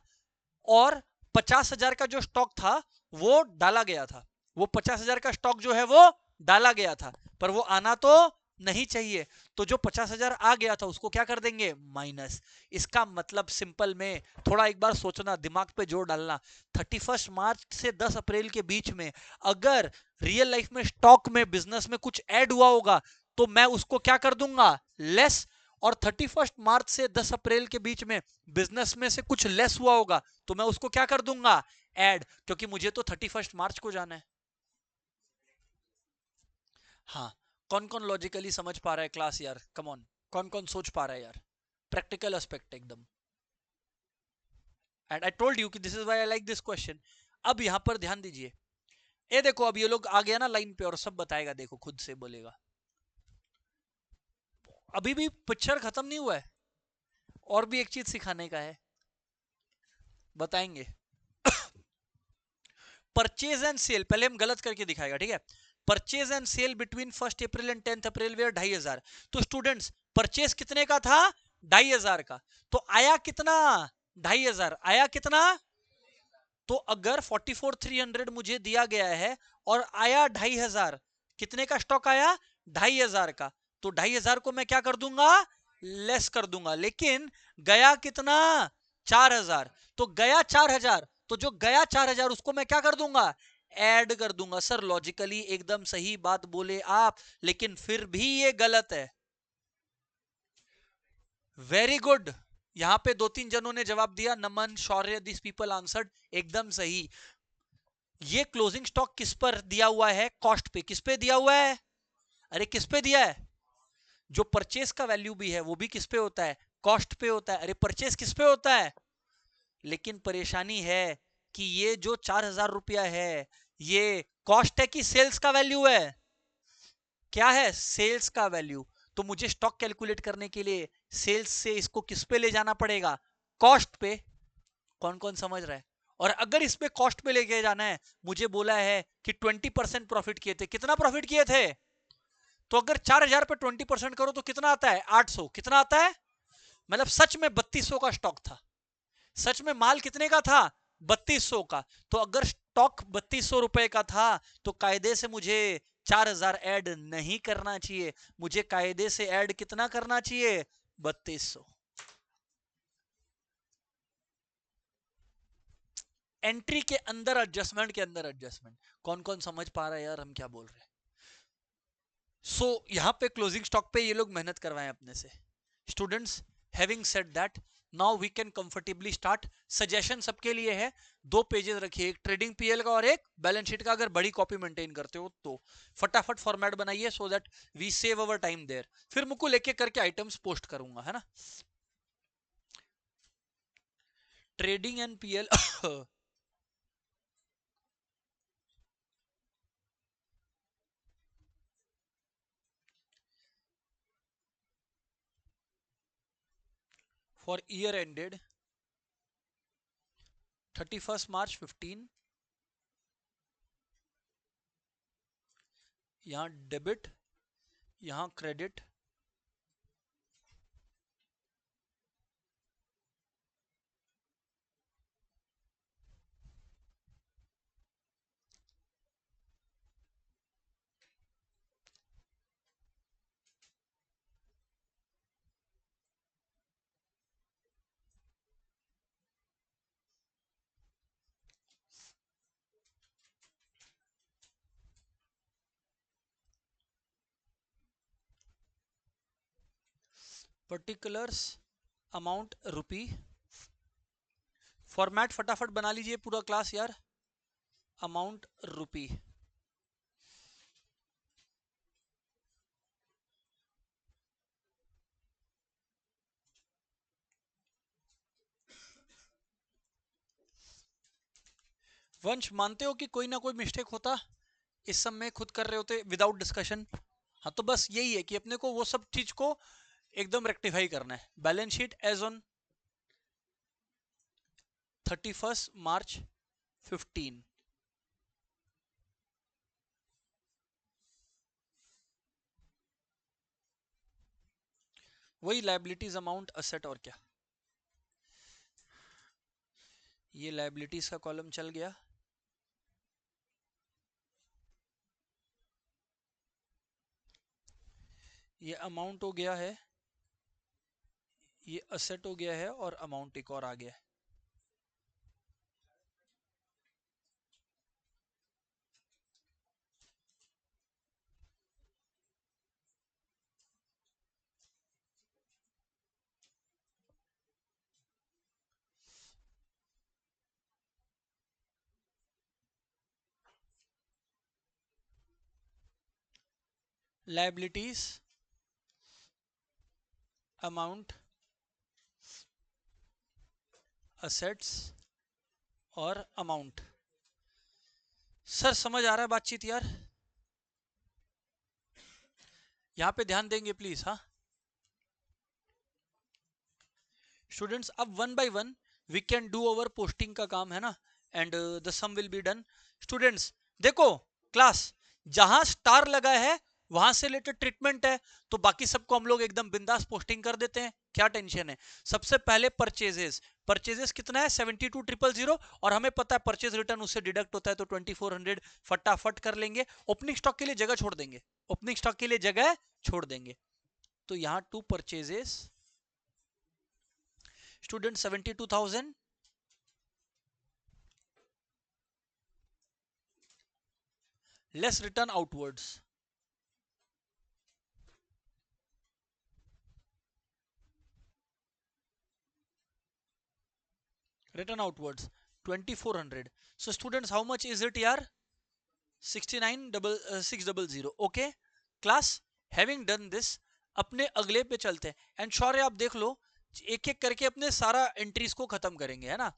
और 50,000 का जो स्टॉक था वो डाला गया था। वो 50,000 का स्टॉक जो है वो डाला गया था, पर वो आना तो नहीं चाहिए। तो जो 50,000 आ गया था उसको क्या कर देंगे? माइनस। इसका मतलब सिंपल में, थोड़ा एक बार सोचना, दिमाग पे जोर डालना। 31 मार्च से 10 अप्रैल के बीच में अगर रियल लाइफ में स्टॉक में बिजनेस में कुछ ऐड हुआ होगा तो मैं उसको क्या कर दूंगा? लेस। और 31 मार्च से 10 अप्रैल के बीच में बिजनेस में से कुछ लेस हुआ होगा तो मैं उसको क्या कर दूंगा? ऐड, क्योंकि मुझे तो 31 मार्च को जाना है। हाँ, कौन कौन लॉजिकली समझ पा रहा है क्लास यार? कम ऑन, कौन कौन सोच पा रहा है यार? प्रैक्टिकल एस्पेक्ट एकदम। एंड आई टोल्ड यू कि this is why I like this question. अब यहां पर ध्यान दीजिए। ये देखो, अब ये लोग आ गया ना लाइन पे और सब बताएगा, देखो खुद से बोलेगा। अभी भी पिक्चर खत्म नहीं हुआ है, और भी एक चीज सिखाने का है, बताएंगे। परचेज एंड सेल पहले हम गलत करके दिखाएगा, ठीक है? Purchase and sale between 1 April and 10th April where 2,500। तो स्टूडेंट्स परचेज कितने का था? 2,500 का। तो आया कितना? 2,500 आया कितना? तो अगर 44,300 मुझे दिया गया है और आया 2,500, कितने का स्टॉक आया? 2,500 का। तो 2,500 को मैं क्या कर दूंगा? लेस कर दूंगा। लेकिन गया कितना? 4,000। तो गया 4,000, तो जो गया 4,000 उसको मैं क्या कर दूंगा? ऐड कर दूंगा। सर लॉजिकली एकदम सही बात बोले आप, लेकिन फिर भी ये गलत है। Very good. यहां पे 2-3 जनों ने जवाब दिया, नमन, शौर्य, दिस पीपल आंसर्ड एकदम सही। ये क्लोजिंग स्टॉक किस पर दिया हुआ है? कॉस्ट पे। किस पे दिया हुआ है? अरे किस पे दिया है? जो परचेस का वैल्यू भी है वो भी किस पे होता है? कॉस्ट पे होता है। अरे परचेस किस पे होता है? लेकिन परेशानी है कि ये जो 4,000 रुपया है ये कॉस्ट है कि सेल्स का वैल्यू है? क्या है? सेल्स का वैल्यू। तो मुझे स्टॉक कैलकुलेट करने के लिए सेल्स से इसको किस पे ले जाना पड़ेगा? कॉस्ट पे। कौन कौन समझ रहा है? और अगर इसमें कॉस्ट पे लेके जाना है, मुझे बोला है कि 20% प्रॉफिट किए थे। कितना प्रॉफिट किए थे? तो अगर 4,000 पे 20% करो तो कितना आता है? 800। कितना आता है? मतलब सच में 3,200 का स्टॉक था। सच में माल कितने का था? 3,200 का। तो अगर स्टॉक 3,200 रुपए का था तो कायदे से मुझे 4,000 ऐड नहीं करना चाहिए। मुझे कायदे से ऐड कितना करना चाहिए? 3,200। एंट्री के अंदर एडजस्टमेंट, के अंदर एडजस्टमेंट। कौन कौन समझ पा रहा है यार हम क्या बोल रहे हैं? सो यहाँ पे क्लोजिंग स्टॉक पे ये लोग मेहनत करवाएं अपने से। Students, having said that, now we can comfortably start. Suggestion सबके लिए है, 2 पेजेस रखिए, एक ट्रेडिंग पीएल का और एक बैलेंस शीट का। अगर बड़ी कॉपी मेंटेन करते हो तो फटाफट फॉर्मेट बनाइए, so that we save our time there. फिर मुझको लेके करके आइटम्स पोस्ट करूंगा, है ना। Trading and PL for year ended 31 March 15, यहाँ डेबिट, यहाँ credit, particulars, amount rupee. Format फटाफट बना लीजिए पूरा क्लास यार। अमाउंट रुपी, वंश मानते हो कि कोई ना कोई मिस्टेक होता इस सब में, खुद कर रहे होते विदाउट डिस्कशन। हाँ तो बस यही है कि अपने को वो सब चीज को एकदम रेक्टिफाई करना है। Balance sheet as on 31 March 15, वही लाइबिलिटीज, अमाउंट, असेट, और क्या। ये लाइबिलिटीज का कॉलम चल गया, ये अमाउंट हो गया है, ये असेट हो गया है, और अमाउंट एक और आ गया है। लाइबिलिटीज, अमाउंट, असेट्स और अमाउंट। सर समझ आ रहा है बातचीत यार? यहां पे ध्यान देंगे प्लीज। हाँ स्टूडेंट्स, अब one by one we can do over posting का काम, है ना, and the sum will be done. Students देखो, क्लास जहां स्टार लगा है वहां से रिलेटेड ट्रीटमेंट है, तो बाकी सबको हम लोग एकदम बिंदास पोस्टिंग कर देते हैं, क्या टेंशन है। सबसे पहले परचेजेस, परचेजेस कितना है 72,000, और हमें पता है परचेज रिटर्न उससे डिडक्ट होता है, तो 2400 फटाफट कर लेंगे। ओपनिंग स्टॉक के लिए जगह छोड़ देंगे, ओपनिंग स्टॉक के लिए जगह छोड़ देंगे। तो यहां 2 purchases, student 72,000 less return outwards, return outwards 2400. So students, how much is it yaar? 69,600. okay class, having done this, अपने अगले पे चलते हैं। एंड शौर्य आप देख लो, एक एक करके अपने सारा एंट्रीज को खत्म करेंगे, है ना।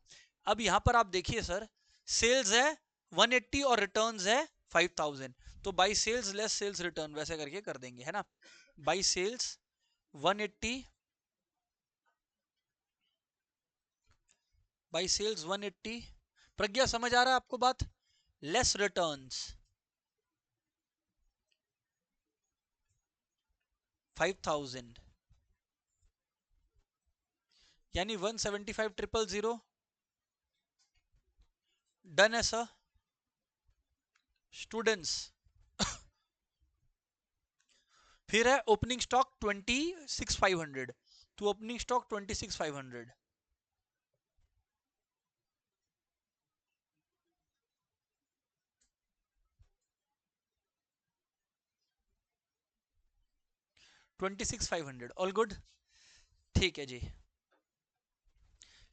अब यहां पर आप देखिए सर, सेल्स है 180 और रिटर्न्स है 5000, तो by sales less sales return वैसे करके कर देंगे, है ना। By sales 180, by sales 180। Pragya समझ आ रहा है आपको बात? लेस रिटर्न्स 5000, यानी 175,000। डन है सर। स्टूडेंट्स फिर है ओपनिंग स्टॉक 26,500, तो ओपनिंग स्टॉक 26,500, 26,500 ऑल गुड, ठीक है जी।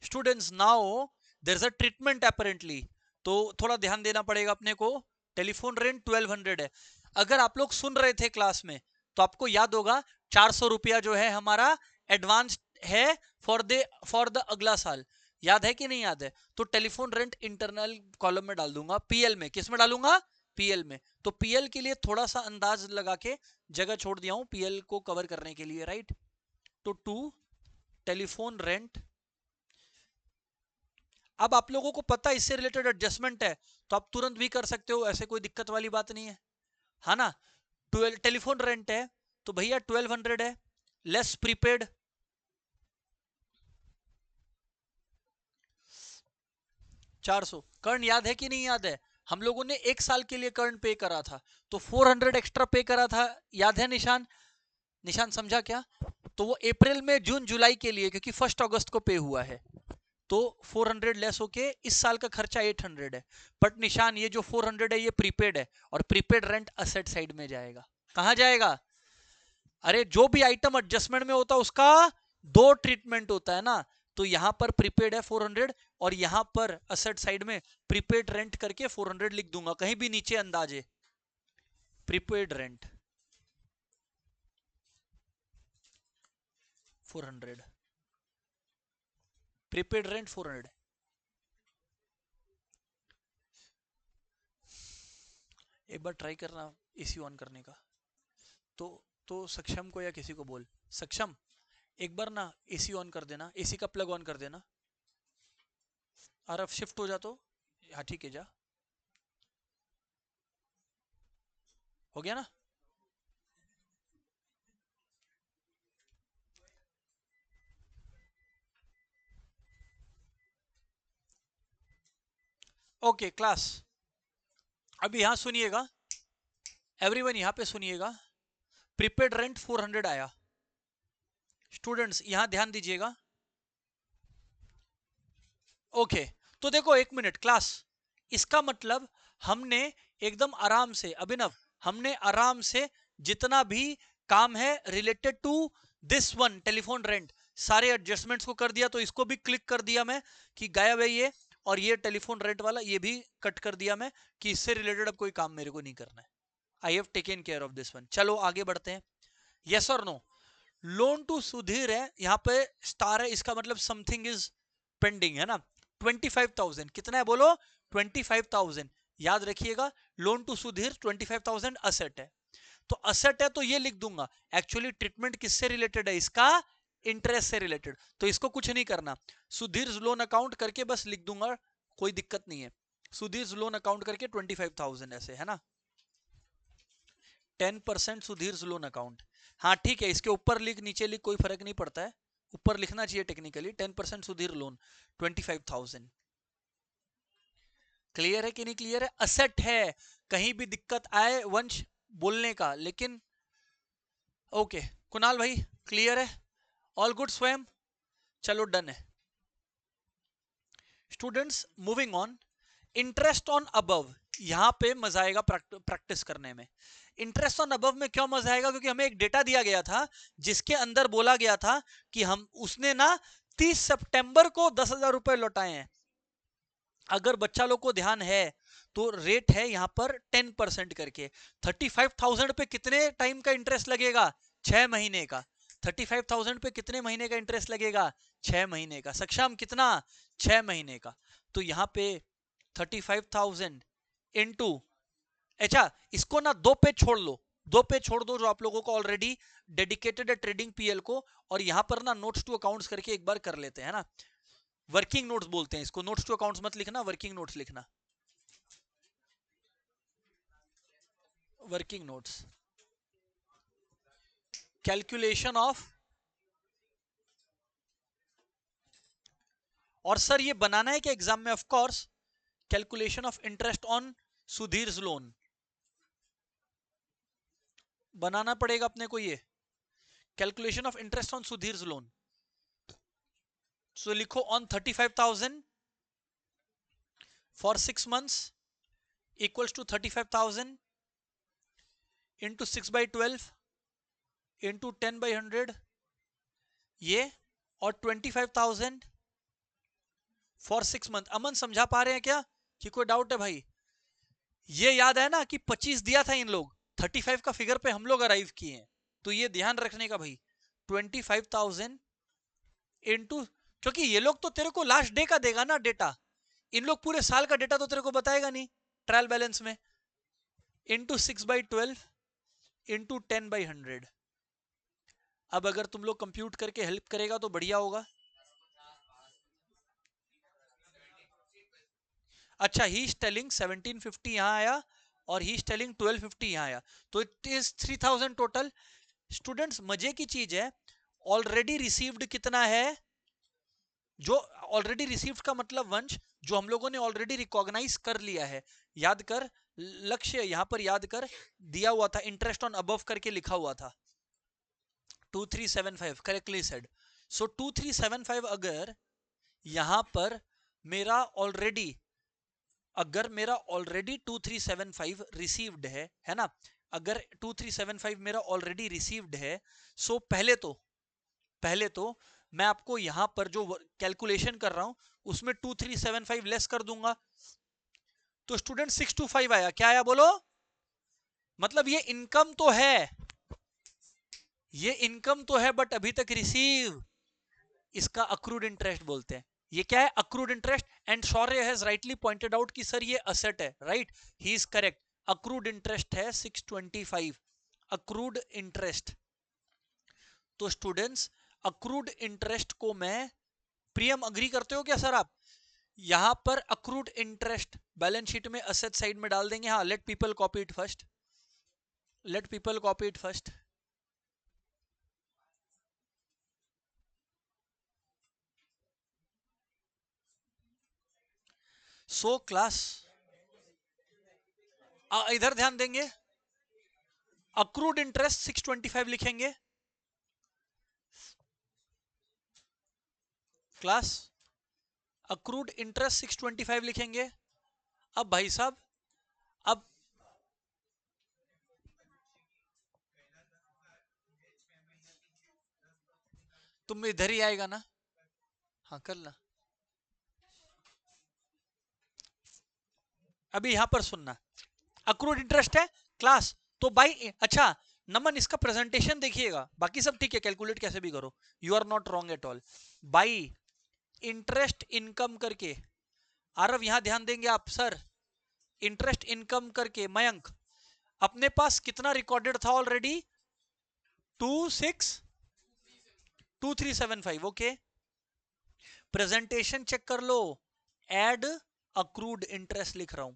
Students now there is a treatment apparently, तो थोड़ा ध्यान देना पड़ेगा अपने को। टेलीफोन रेंट 1200 है। अगर आप लोग सुन रहे थे क्लास में तो आपको याद होगा 400 रुपया जो है हमारा एडवांस है फॉर द अगला साल, याद है कि नहीं याद है? तो टेलीफोन रेंट इंटरनल कॉलम में डाल दूंगा, पीएल में। किस में डालूंगा? पीएल में। तो पीएल के लिए थोड़ा सा अंदाज लगा के जगह छोड़ दिया हूं पीएल को कवर करने के लिए, राइट? तो टू टेलीफोन रेंट, अब आप लोगों को पता है इससे रिलेटेड एडजस्टमेंट है तो आप तुरंत भी कर सकते हो, ऐसे कोई दिक्कत वाली बात नहीं है ना? 12 टेलीफोन रेंट है तो भैया 1200 है, लेस प्रीपेड 400। कर्ण याद है कि नहीं याद है? हम लोगों ने एक साल के लिए कर्ण पे करा था तो 400 एक्स्ट्रा पे करा था, याद है निशान? निशान समझा क्या? तो वो अप्रैल में जून जुलाई के लिए, क्योंकि 1 अगस्त को पे हुआ है, तो 400 लेस होके इस साल का खर्चा 800 है। बट निशान ये जो 400 है ये प्रीपेड है, और प्रीपेड रेंट असेट साइड में जाएगा। कहां जाएगा? अरे जो भी आइटम एडजस्टमेंट में होता है उसका दो ट्रीटमेंट होता है ना, तो यहां पर प्रीपेड है 400 और यहां पर असेट साइड में प्रीपेड रेंट करके 400 लिख दूंगा, कहीं भी नीचे अंदाजे प्रीपेड रेंट 400, प्रीपेड रेंट 400। एक बार ट्राई करना एसी ऑन करने का, तो सक्षम को या किसी को बोल, सक्षम एक बार ना एसी ऑन कर देना, एसी का प्लग ऑन कर देना। आरफ शिफ्ट हो जा तो, हाँ ठीक है, जा हो गया ना? ओके क्लास, अब यहां सुनिएगा, एवरीवन यहां पे सुनिएगा। प्रीपेड रेंट 400 आया, स्टूडेंट्स यहां ध्यान दीजिएगा। ओके तो देखो एक मिनट क्लास, इसका मतलब हमने एकदम आराम से, अभिनव हमने आराम से जितना भी काम है related to this one telephone rent, सारे एडजस्टमेंट्स को कर दिया। तो इसको भी क्लिक कर दिया मैं कि गायब है ये, और ये टेलीफोन रेंट वाला ये भी कट कर दिया मैं कि इससे रिलेटेड अब कोई काम मेरे को नहीं करना है। I have taken care of this one. चलो आगे बढ़ते हैं। यस और नो? लोन टू सुधीर है, यहां पे स्टार है, इसका मतलब समथिंग इज पेंडिंग है ना। 25,000 कितना है बोलो? 25,000। याद रखिएगा लोन टू सुधीर 25,000 असेट है, तो असेट है तो ये लिख दूंगा। एक्चुअली ट्रीटमेंट किससे रिलेटेड है इसका? इंटरेस्ट से रिलेटेड, तो इसको कुछ नहीं करना, सुधीर लोन अकाउंट करके बस लिख दूंगा, कोई दिक्कत नहीं है। सुधीर लोन अकाउंट करके 25,000 ऐसे है ना। 10% सुधीर लोन अकाउंट, हाँ ठीक है, इसके ऊपर लिख नीचे लिख कोई फर्क नहीं पड़ता है, ऊपर लिखना चाहिए टेक्निकली। 10% सुधीर लोन 25,000। क्लियर है कि नहीं क्लियर है? असेट है, कहीं भी दिक्कत आए वंश बोलने का, लेकिन ओके कुणाल भाई क्लियर है? ऑल गुड स्वयं? चलो डन है students, moving on. Interest on above, यहां पे मजा आएगा प्रैक्टिस करने में। इंटरेस्ट ऑन अबव में क्यों मजा आएगा? क्योंकि हमें एक डेटा दिया गया था जिसके अंदर बोला गया था कि हम उसने ना 30 सितंबर को 10,000 रुपए लौटाए हैं। अगर बच्चा लोग को ध्यान है तो रेट है यहां पर 10% करके। 35,000 पे कितने टाइम का इंटरेस्ट लगेगा? 6 महीने का। 35,000 पे कितने महीने का इंटरेस्ट लगेगा? 6 महीने का। सक्षम कितना? 6 महीने का। तो यहां पे 35,000 इनटू, अच्छा इसको ना दो पे छोड़ लो, दो पे छोड़ दो जो आप लोगों को ऑलरेडी डेडिकेटेड है ट्रेडिंग पीएल को, और यहां पर ना नोट्स टू अकाउंट्स करके एक बार कर लेते हैं ना। वर्किंग नोट्स बोलते हैं इसको, नोट्स टू अकाउंट्स मत लिखना, वर्किंग नोट्स लिखना, वर्किंग नोट्स। कैलकुलेशन ऑफ, और सर ये बनाना है क्या एग्जाम में? Of course, calculation of interest on Sudhir loan बनाना पड़ेगा अपने को, ये calculation of interest on Sudhir loan. So लिखो on 35,000 for 6 months equals to 35,000 into 6/12 into 10/100 ये, और 25,000 फॉर 6 मंथ। अमन समझा पा रहे हैं क्या कि कोई डाउट है भाई? ये याद है ना कि 25 दिया था इन लोग, 35 का फिगर पे हम लोग अराइव किए हैं, तो ये ध्यान रखने का भाई। 25,000 इंटू, क्योंकि ये लोग तो तेरे को लास्ट डे का देगा ना डेटा, इन लोग पूरे साल का डेटा तो तेरे को बताएगा नहीं ट्रायल बैलेंस में, इंटू 6/12 इंटू 10/100। अब अगर तुम लोग कंप्यूट करके हेल्प करेगा तो बढ़िया होगा। अच्छा, ही इज टेलिंग 1750 यहां आया और ही इज टेलिंग 1250 यहां आया, तो इट इज 3000 टोटल। स्टूडेंट्स मजे की चीज है, ऑलरेडी रिसीव्ड कितना है? जो ऑलरेडी रिसीव्ड का मतलब वंश जो हम लोगों ने ऑलरेडी रिकॉग्नाइज कर लिया है, याद कर, लक्ष्य यहां पर याद कर, दिया हुआ था इंटरेस्ट ऑन अबव करके लिखा हुआ था 2375, करेक्टली सेड। सो 2375 अगर यहां पर मेरा ऑलरेडी, अगर मेरा ऑलरेडी 2375 रिसीव्ड है ना, अगर 2375 मेरा ऑलरेडी रिसीव्ड है, सो पहले तो मैं आपको यहां पर जो कैलकुलेशन कर रहा हूं उसमें 2375 लेस कर दूंगा, तो स्टूडेंट 625 आया। क्या आया बोलो? मतलब ये इनकम तो है, ये इनकम तो है, बट अभी तक रिसीव, इसका अक्रूड इंटरेस्ट बोलते हैं। ये क्या है? Accrued interest. And Shaurya has rightly pointed out कि सर ये असेट है, right, he is correct. Accrued interest है 625, अक्रूड इंटरेस्ट। तो स्टूडेंट्स अक्रूड इंटरेस्ट को मैं, प्रियम अग्री करते हो क्या सर आप? यहां पर अक्रूड इंटरेस्ट बैलेंस शीट में असेट साइड में डाल देंगे। हाँ, let people copy it first, let people copy it first. So class इधर ध्यान देंगे, अक्रूड इंटरेस्ट 625 लिखेंगे क्लास, अक्रूड इंटरेस्ट 625 लिखेंगे। अब भाई साहब, अब तुम इधर ही आएगा ना? हाँ कर ला। अभी यहां पर सुनना, अक्रूड इंटरेस्ट है क्लास, तो बाई, अच्छा नमन इसका प्रेजेंटेशन देखिएगा, बाकी सब ठीक है, कैलकुलेट कैसे भी करो, you are not wrong at all. By interest income करके, आरव यहां ध्यान देंगे आप सर, इंटरेस्ट इनकम करके, मयंक अपने पास कितना रिकॉर्डेड था ऑलरेडी? 2375, ओके। प्रेजेंटेशन चेक कर लो, एड अक्रूड इंटरेस्ट लिख रहा हूं,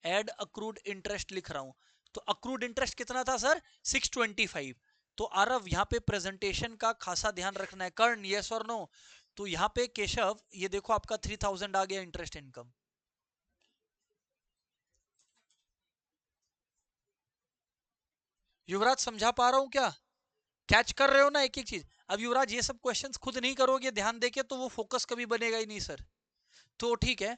एड अक्रूड इंटरेस्ट लिख रहा हूं, तो अक्रूड इंटरेस्ट कितना था सर? 625। तो आरव यहां पे प्रेजेंटेशन का खासा ध्यान रखना है। कर्ण यस और नो? तो यहां पे केशव ये देखो आपका 3000 आ गया इंटरेस्ट इनकम। युवराज समझा पा रहा हूं क्या? कैच कर रहे हो ना एक एक चीज? अब युवराज ये सब क्वेश्चंस खुद नहीं करोगे ध्यान देके तो वो फोकस कभी बनेगा ही नहीं सर। तो ठीक है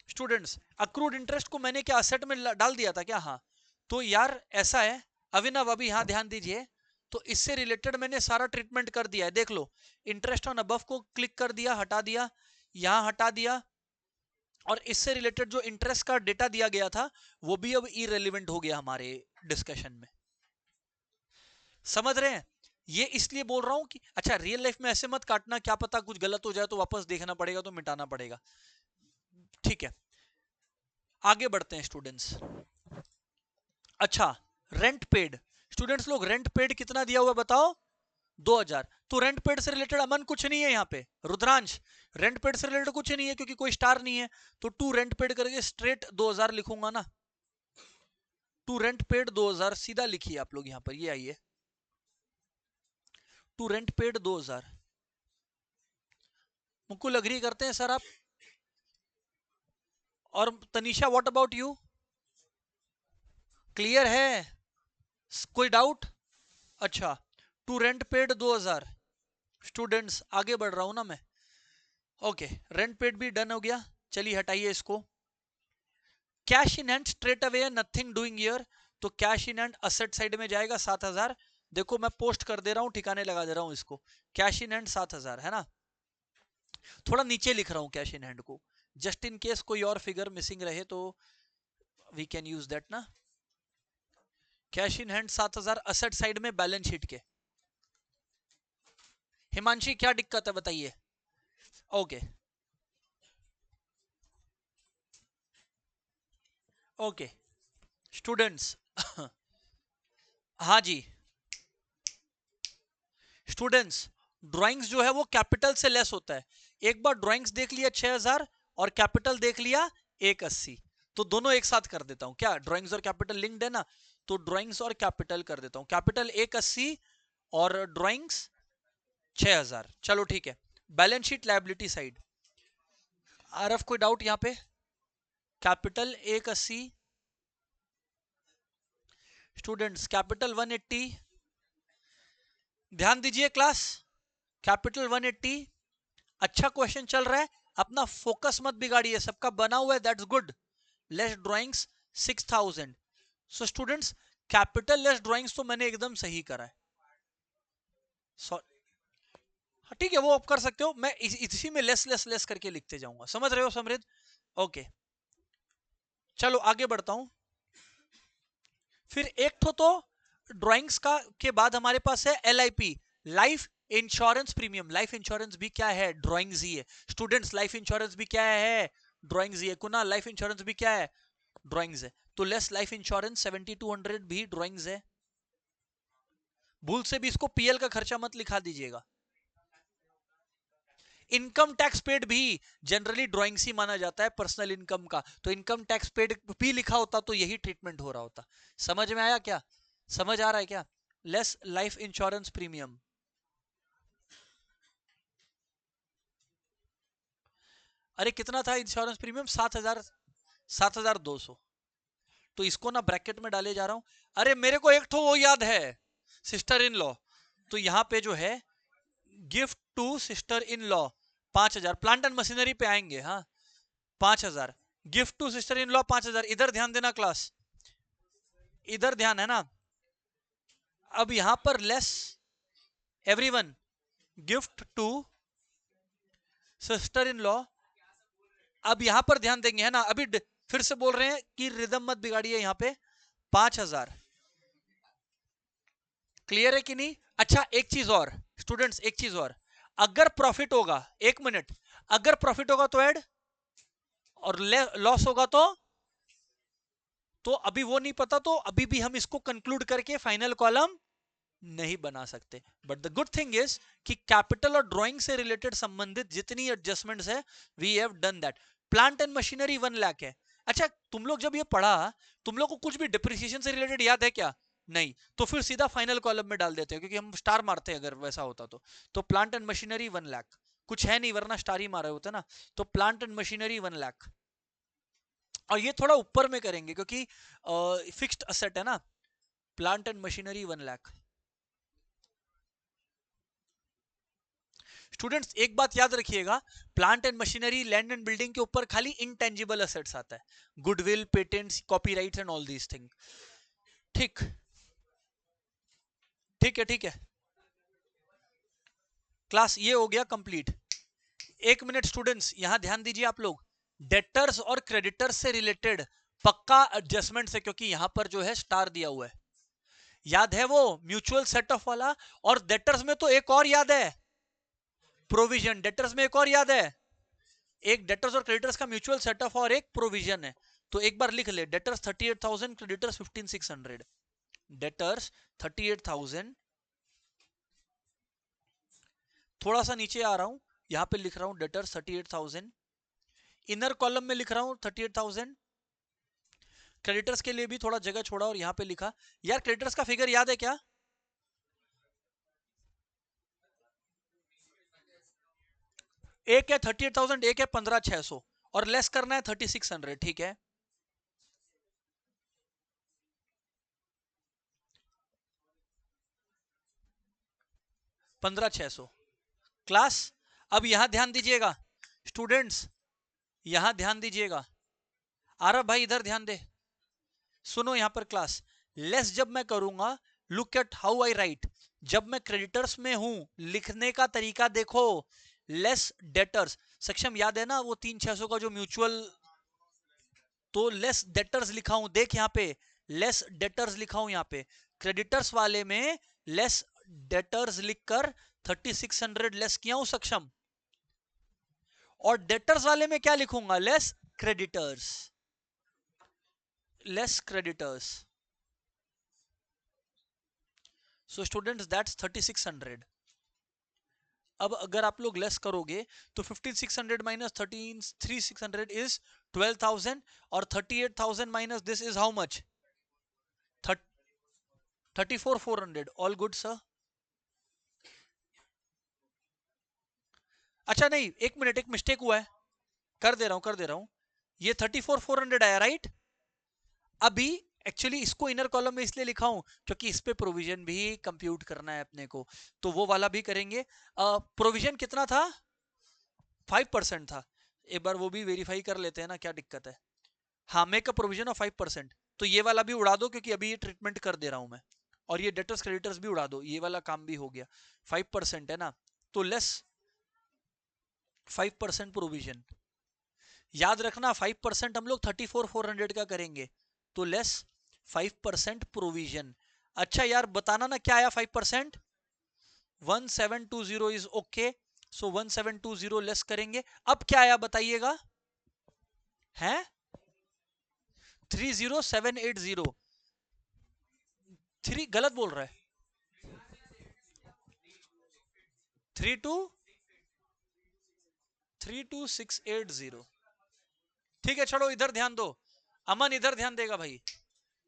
स्टूडेंट्स, अक्रूड इंटरेस्ट को मैंने क्या असेट में डाल दिया था क्या? हाँ, तो यार ऐसा है, अभिनव अभी यहां ध्यान दीजिए, तो इससे रिलेटेड मैंने सारा ट्रीटमेंट कर दिया है, देख लो, इंटरेस्ट ऑन अबव को क्लिक कर दिया, हटा दिया, यहां हटा दिया, और इससे रिलेटेड जो इंटरेस्ट का डेटा दिया गया था वो भी अब इरेलीवेंट हो गया हमारे डिस्कशन में। समझ रहे हैं? ये इसलिए बोल रहा हूं कि अच्छा रियल लाइफ में ऐसे मत काटना, क्या पता कुछ गलत हो जाए तो वापस देखना पड़ेगा, तो मिटाना पड़ेगा। ठीक है, आगे बढ़ते हैं स्टूडेंट्स। अच्छा, रेंट पेड, स्टूडेंट्स लोग रेंट पेड कितना दिया हुआ बताओ? 2000। तो रेंट पेड से रिलेटेड अमन कुछ नहीं है यहाँ पे, रुद्रांश रेंट पेड से रिलेटेड कुछ नहीं है क्योंकि कोई स्टार नहीं है, तो टू रेंट पेड करके स्ट्रेट 2000 लिखूंगा ना, टू रेंट पेड 2000 सीधा लिखिए आप लोग, यहां पर ये आइए, to rent paid 2000। Mukul agree करते हैं सर आप? और Tanisha what about you? Clear है? कोई डाउट? अच्छा, टू रेंट पेड 2000। स्टूडेंट्स आगे बढ़ रहा हूं ना मैं, ओके, रेंट पेड भी डन हो गया, चलिए हटाइए इसको। Cash in hand straight away, nothing doing here, तो cash in hand asset side में जाएगा 7000, देखो मैं पोस्ट कर दे रहा हूं, ठिकाने लगा दे रहा हूं इसको। कैश इन हैंड 7,000 है ना, थोड़ा नीचे लिख रहा हूं कैश इन हैंड को, जस्ट इन केस कोई और फिगर मिसिंग रहे तो वी कैन यूज दैट ना। Cash in hand 7,000 asset side में बैलेंस शीट के। हिमांशी क्या दिक्कत है बताइए। ओके ओके स्टूडेंट्स हाँ जी स्टूडेंट्स, ड्राइंग्स जो है वो कैपिटल से लेस होता है। एक बार ड्राइंग्स देख लिया 6,000 और कैपिटल देख लिया 180, तो दोनों एक साथ कर देता हूं क्या, ड्राइंग्स और कैपिटल लिंक्ड है ना, तो ड्राइंग्स और कैपिटल कर देता हूं, कैपिटल 180 और ड्राइंग्स 6,000। चलो ठीक है, balance sheet liability side, RF कोई डाउट यहां पे, कैपिटल 180, स्टूडेंट्स कैपिटल 180, ध्यान दीजिए क्लास, कैपिटल 180। अच्छा क्वेश्चन चल रहा है, अपना फोकस मत बिगाड़िए, सबका बना हुआ है that's good. Less drawings 6,000। So students capital less drawings तो मैंने एकदम सही करा है, ठीक है वो आप कर सकते हो, मैं इसी में लेस लेस लेस करके लिखते जाऊंगा, समझ रहे हो समृद्ध। ओके चलो आगे बढ़ता हूं। फिर एक तो ड्राइंग्स का के बाद हमारे पास है LIP, life insurance premium. Life insurance भी क्या है, ड्राइंग्स ही है। स्टूडेंट्स लाइफ इंश्योरेंस भी क्या है, ड्राइंग्स ही है। कुना लाइफ इंश्योरेंस भी क्या है, ड्राइंग्स है। तो लेस लाइफ इंश्योरेंस 7200 भी ड्राइंग्स है। भूल से भी इसको PL का खर्चा मत लिखा दीजिएगा। इनकम टैक्स पेड भी जनरली ड्राइंग्स ही माना जाता है पर्सनल इनकम का, तो इनकम टैक्स पेड भी लिखा होता तो यही ट्रीटमेंट हो रहा होता। समझ में आया क्या, समझ आ रहा है क्या। लेस लाइफ इंश्योरेंस प्रीमियम, अरे कितना था इंश्योरेंस प्रीमियम, 7,000, 7,200। तो इसको ना ब्रैकेट में डाले जा रहा हूं। अरे मेरे को एक तो वो याद है, सिस्टर इन लॉ, तो यहां पे जो है gift to sister in law 5,000, plant and machinery पे आएंगे हाँ 5,000, gift to sister in law 5,000। इधर ध्यान देना क्लास, इधर ध्यान है ना। अब यहां पर लेस everyone, gift to sister in law, अब यहां पर ध्यान देंगे है ना। अभी फिर से बोल रहे हैं कि रिदम मत बिगाड़िए, यहां पे 5,000 क्लियर है कि नहीं। अच्छा एक चीज और स्टूडेंट्स, एक चीज और, अगर प्रॉफिट होगा, एक मिनट, अगर प्रॉफिट होगा तो ऐड, और लॉस होगा तो अभी वो नहीं पता, तो अभी भी हम इसको कंक्लूड करके फाइनल कॉलम नहीं बना सकते। But the good thing is कि कैपिटल और ड्राइंग से रिलेटेड संबंधित जितनी एडजस्टमेंट्स है we have done that. Plant and machinery 1 lakh है। अच्छा तुम लोग जब ये पढ़ा, तुम लोग को कुछ भी डिप्रिसिएशन से रिलेटेड याद है क्या, नहीं, तो फिर सीधा फाइनल कॉलम में डाल देते हैं क्योंकि हम स्टार मारते हैं अगर वैसा होता तो प्लांट एंड मशीनरी 1 लाख, कुछ है नहीं वरना स्टार ही मारे होते ना। तो प्लांट एंड मशीनरी 1 लाख, और ये थोड़ा ऊपर में करेंगे क्योंकि फिक्स्ड असेट है ना। Plant and machinery 1 lakh. Students एक बात याद रखिएगा, plant and machinery land and building के ऊपर खाली इनटेंजिबल असेट्स आता है, goodwill patents copyrights and all these thing. ठीक, ठीक है ठीक है क्लास, ये हो गया कंप्लीट। एक मिनट स्टूडेंट्स यहां ध्यान दीजिए आप लोग, डेटर्स और क्रेडिटर्स से रिलेटेड पक्का एडजस्टमेंट है क्योंकि यहां पर जो है स्टार दिया हुआ है, याद है वो म्यूचुअल सेट ऑफ वाला। और डेटर्स में तो एक और याद है, प्रोविजन। डेटर्स में एक और याद है, एक डेटर्स और क्रेडिटर्स का म्यूचुअल सेट ऑफ और एक प्रोविजन है। तो एक बार लिख ले, डेटर्स 38,000, क्रेडिटर्स 15,600। डेटर्स 38,000, थोड़ा सा नीचे आ रहा हूं, यहां पे लिख रहा हूं डेटर्स 38,000, इनर कॉलम में लिख रहा हूं 38,000। क्रेडिटर्स के लिए भी थोड़ा जगह छोड़ा और यहां पे लिखा। यार क्रेडिटर्स का फिगर याद है क्या, एक है 38,000, एक है 15,600, और लेस करना है 3600, ठीक है। पंद्रह छह सौ क्लास। अब यहां ध्यान दीजिएगा स्टूडेंट्स, यहां ध्यान दीजिएगा, आरव भाई इधर ध्यान दे, सुनो यहां पर क्लास। लेस जब मैं करूंगा look at how I right, जब मैं क्रेडिटर्स में हूं लिखने का तरीका देखो, लेस डेटर्स। सक्षम याद है ना वो 300-600 का जो म्यूचुअल, तो लेस डेटर्स लिखा हूं, देख यहां पे लेस डेटर्स लिखा हूं, यहां पे क्रेडिटर्स वाले में लेस डेटर्स लिखकर 3600 लेस किया हूं सक्षम, और डेटर्स वाले में क्या लिखूंगा, less creditors, less creditors. So students that's 3600। अब अगर आप लोग लेस करोगे तो 15600 माइनस 13600 इज 12000, और 38000 minus this is how much, 34400। All good sir. अच्छा नहीं, एक मिनट, एक मिस्टेक हुआ है, कर दे रहा हूं, कर दे रहा हूं। ये 34400 आया राइट। अभी एक्चुअली इसको इनर कॉलम में इसलिए लिखा हूं क्योंकि इस पे प्रोविजन भी कंप्यूट करना है अपने को, तो वो वाला भी करेंगे। प्रोविजन कितना था, 5% था। एक बार वो भी वेरीफाई कर लेते हैं ना, क्या दिक्कत है। हाँ, मेक अ प्रोविजन ऑफ 5%, तो ये वाला भी उड़ा दो क्योंकि अभी ये ट्रीटमेंट कर दे रहा हूं मैं, और ये डेटर्स क्रेडिटर्स भी उड़ा दो, ये वाला काम भी हो गया। 5% है ना, तो लेस 5% प्रोविजन। याद रखना 5% हम लोग 34400 का करेंगे, तो लेस 5% प्रोविजन। अच्छा यार बताना ना क्या आया 5%, 1720 इज ओके, सो 1720 लेस करेंगे। अब क्या आया बताइएगा, है 30780, 3 गलत बोल रहा है, 323680। ठीक है छोड़ो, इधर ध्यान दो, अमन इधर ध्यान देगा भाई।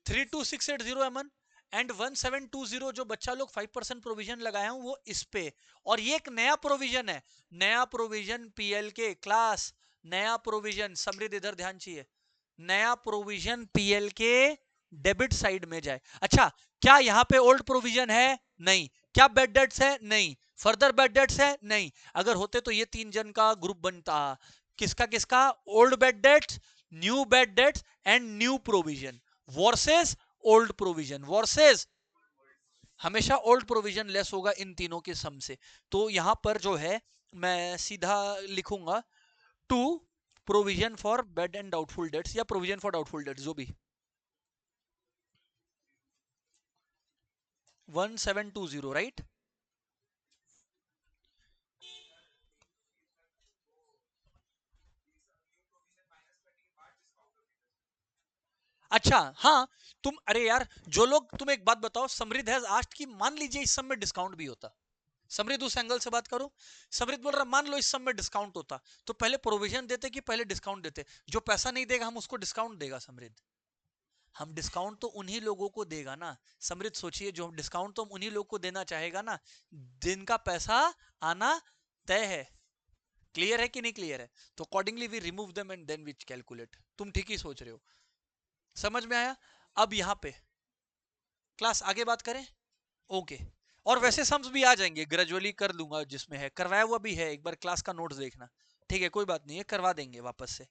32680 अमन, एंड 1720 जो बच्चा लोग 5% प्रोविजन लगाए हैं वो इस पे, और ये एक नया प्रोविजन है, नया प्रोविजन पीएल के क्लास, नया प्रोविजन, समृद्ध इधर ध्यान चाहिए, नया प्रोविजन पीएल के डेबिट साइड में जाए। अच्छा, क्या यहां पे ओल्ड प्रोविजन है, नहीं। क्या बैड डेट्स है, नहीं। फर्दर बैड डेट्स है, नहीं। अगर होते तो ये 3 जन का ग्रुप बनता, किसका किसका, old bad debts, new bad debts and new provision versus old provision, versus हमेशा ओल्ड प्रोविजन लेस होगा इन तीनों के सम से। तो यहां पर जो है मैं सीधा लिखूंगा to provision for bad and doubtful debts, या प्रोविजन फॉर डाउटफुल डेट्स, जो भी 1720 राइट। अच्छा हाँ, तुम अरे यार जो लोग, तुम एक बात बताओ, समृद्ध हैज आस्क्ड कि मान लीजिए इस सब में डिस्काउंट भी होता, समृद्ध उस एंगल से बात करो, समृद्ध बोल रहा मान लो इस सब में डिस्काउंट होता, तो पहले प्रोविजन देते कि पहले डिस्काउंट देते, जो पैसा नहीं देगा हम उसको डिस्काउंट देगा समृद्ध, हम डिस्काउंट तो उन्हीं लोगों को देगा ना समृद्ध, सोचिए जो डिस्काउंट तो हम उन्हीं लोगों को देना चाहेगा ना जिनका पैसा आना तय है। क्लियर है कि नहीं क्लियर है, तो accordingly we remove them and then we calculate, तुम ठीक ही सोच रहे हो, समझ में आया। अब यहां पे क्लास आगे बात करें, ओके। और वैसे सम्स भी आ जाएंगे, ग्रेजुअली कर लूंगा, जिसमें है करवाया हुआ भी है, एक बार क्लास का नोट्स देखना, ठीक है कोई बात नहीं है, करवा देंगे वापस से।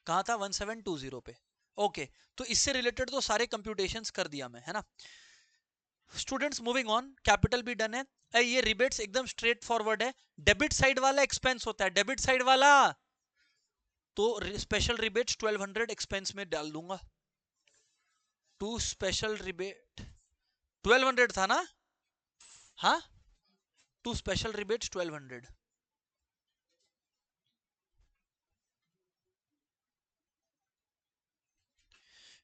कहा था 1720 पे, ओके। तो इससे रिलेटेड तो सारे कंप्यूटेशंस कर दिया मैं, है ना। स्टूडेंट्स मूविंग ऑन, कैपिटल भी डन है। ये रिबेट्स एकदम स्ट्रेट फॉरवर्ड है, डेबिट साइड वाला एक्सपेंस होता है, डेबिट साइड वाला, तो स्पेशल रिबेट्स 1200 एक्सपेंस में डाल दूंगा, टू स्पेशल रिबेट 1200 था ना, हाँ, to special rebates 1200।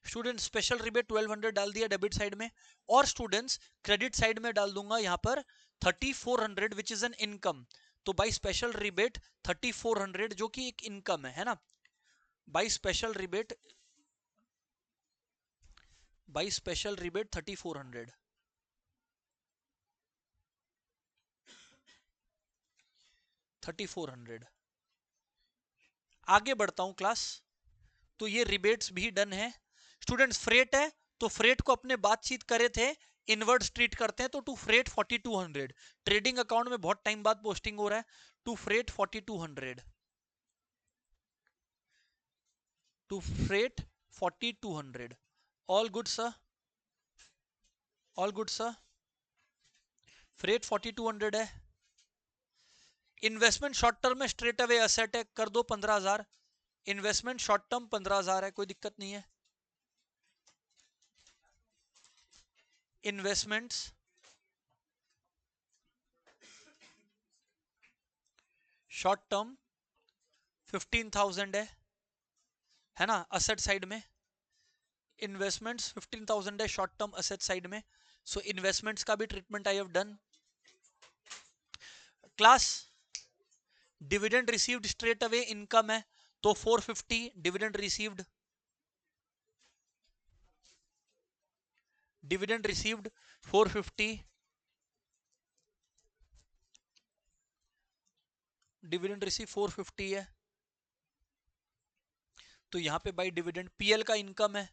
Student special rebate 1200 डाल दिया डेबिट साइड में, और स्टूडेंट्स क्रेडिट साइड में डाल दूंगा यहां पर 3400 विच इज एन इनकम, तो बाई स्पेशल रिबेट 3400 जो कि एक इनकम है ना, by special rebate, by special rebate 3400, 3400। आगे बढ़ता हूं क्लास, तो ये रिबेट्स भी डन है। स्टूडेंट्स फ्रेट है, तो फ्रेट को अपने बातचीत करे थे इनवर्ड्स ट्रीट करते हैं, तो टू फ्रेट 4200, ट्रेडिंग अकाउंट में बहुत टाइम बाद पोस्टिंग हो रहा है, to freight 4200, to freight 4200। All good sir, all good sir. Freight 4200 है। इन्वेस्टमेंट शॉर्ट टर्म में स्ट्रेट अवे असेट है, कर दो 15,000। इन्वेस्टमेंट शॉर्ट टर्म 15,000 है, कोई दिक्कत नहीं है। इन्वेस्टमेंट्स शॉर्ट टर्म 15,000 है ना, असेट साइड में। इन्वेस्टमेंट्स 15,000 है शॉर्ट टर्म असेट साइड में। सो इन्वेस्टमेंट्स का भी treatment I have done. Class dividend received straight away income है, तो 450 dividend received. Dividend received 450, dividend receive 450 है, तो यहां पे बाय डिविडेंड पीएल का इनकम है,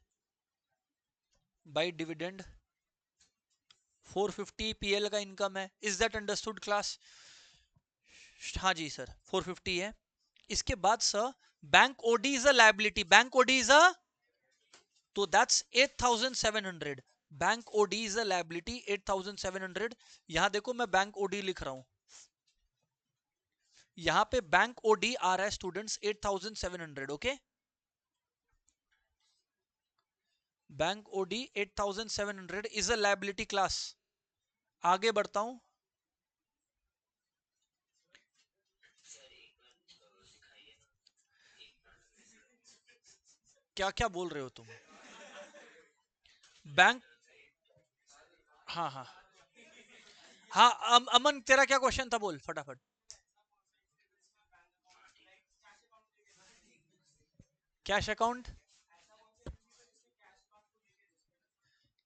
बाय डिविडेंड 450 पीएल का इनकम है। Is that understood class? हाँ जी सर 450 है। इसके बाद sir bank OD is a liability, bank OD is a, तो that's 8,700। Bank OD is a liability 8,700। यहां देखो मैं बैंक ओडी लिख रहा हूं, यहां पे बैंक ओडी आ रहा है students 8,700। Okay, bank OD 8,700 is a liability class. आगे बढ़ता हूं। क्या क्या बोल रहे हो तुम? बैंक, हाँ हाँ हाँ, अमन तेरा क्या क्वेश्चन था, बोल फटाफट। कैश अकाउंट,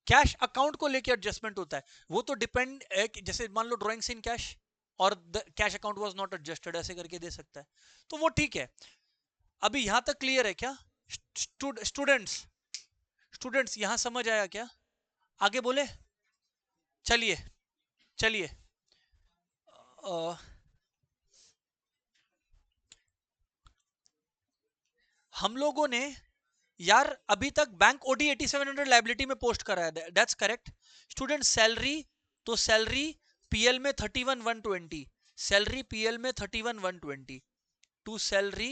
कैश अकाउंट को लेके एडजस्टमेंट होता है, वो तो डिपेंड है कि जैसे मान लो ड्राइंग्स इन कैश और the cash account was not adjusted, ऐसे करके दे सकता है, तो वो ठीक है। अभी यहां तक क्लियर है क्या स्टूडेंट्स? स्टूडेंट्स यहां समझ आया क्या? आगे बोले, चलिए चलिए। हम लोगों ने यार अभी तक बैंक ओडी 8700 लाइबिलिटी में पोस्ट करा है, दैट्स करेक्ट। स्टूडेंट सैलरी, तो सैलरी पीएल में 31,120, सैलरी पीएल में 31,120 to salary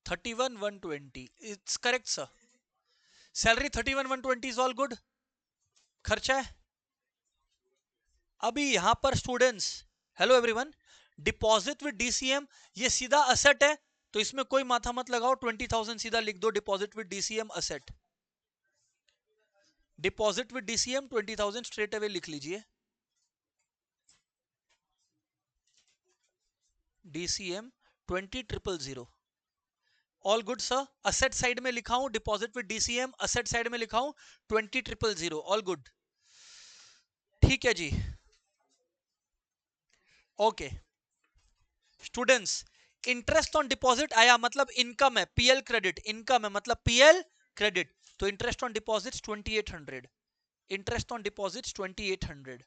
31,120, it's correct sir. Salary 31,120 is all good, खर्चा है। अभी यहां पर students, hello everyone, deposit with DCM ये सीधा असेट है, तो इसमें कोई माथा मत लगाओ, 20,000 सीधा लिख दो deposit with DCM asset. Deposit with DCM 20,000 straight away लिख लीजिए। DCM 20,000 all good sir. Asset side में लिखा हूं deposit with DCM, asset side में लिखा हूं 20,000 ऑल गुड, ठीक है जी। Okay students, interest on deposit आया मतलब इनकम है, पीएल क्रेडिट, इनकम है मतलब पीएल क्रेडिट, तो interest on deposits 2,800, interest on deposits 2,800।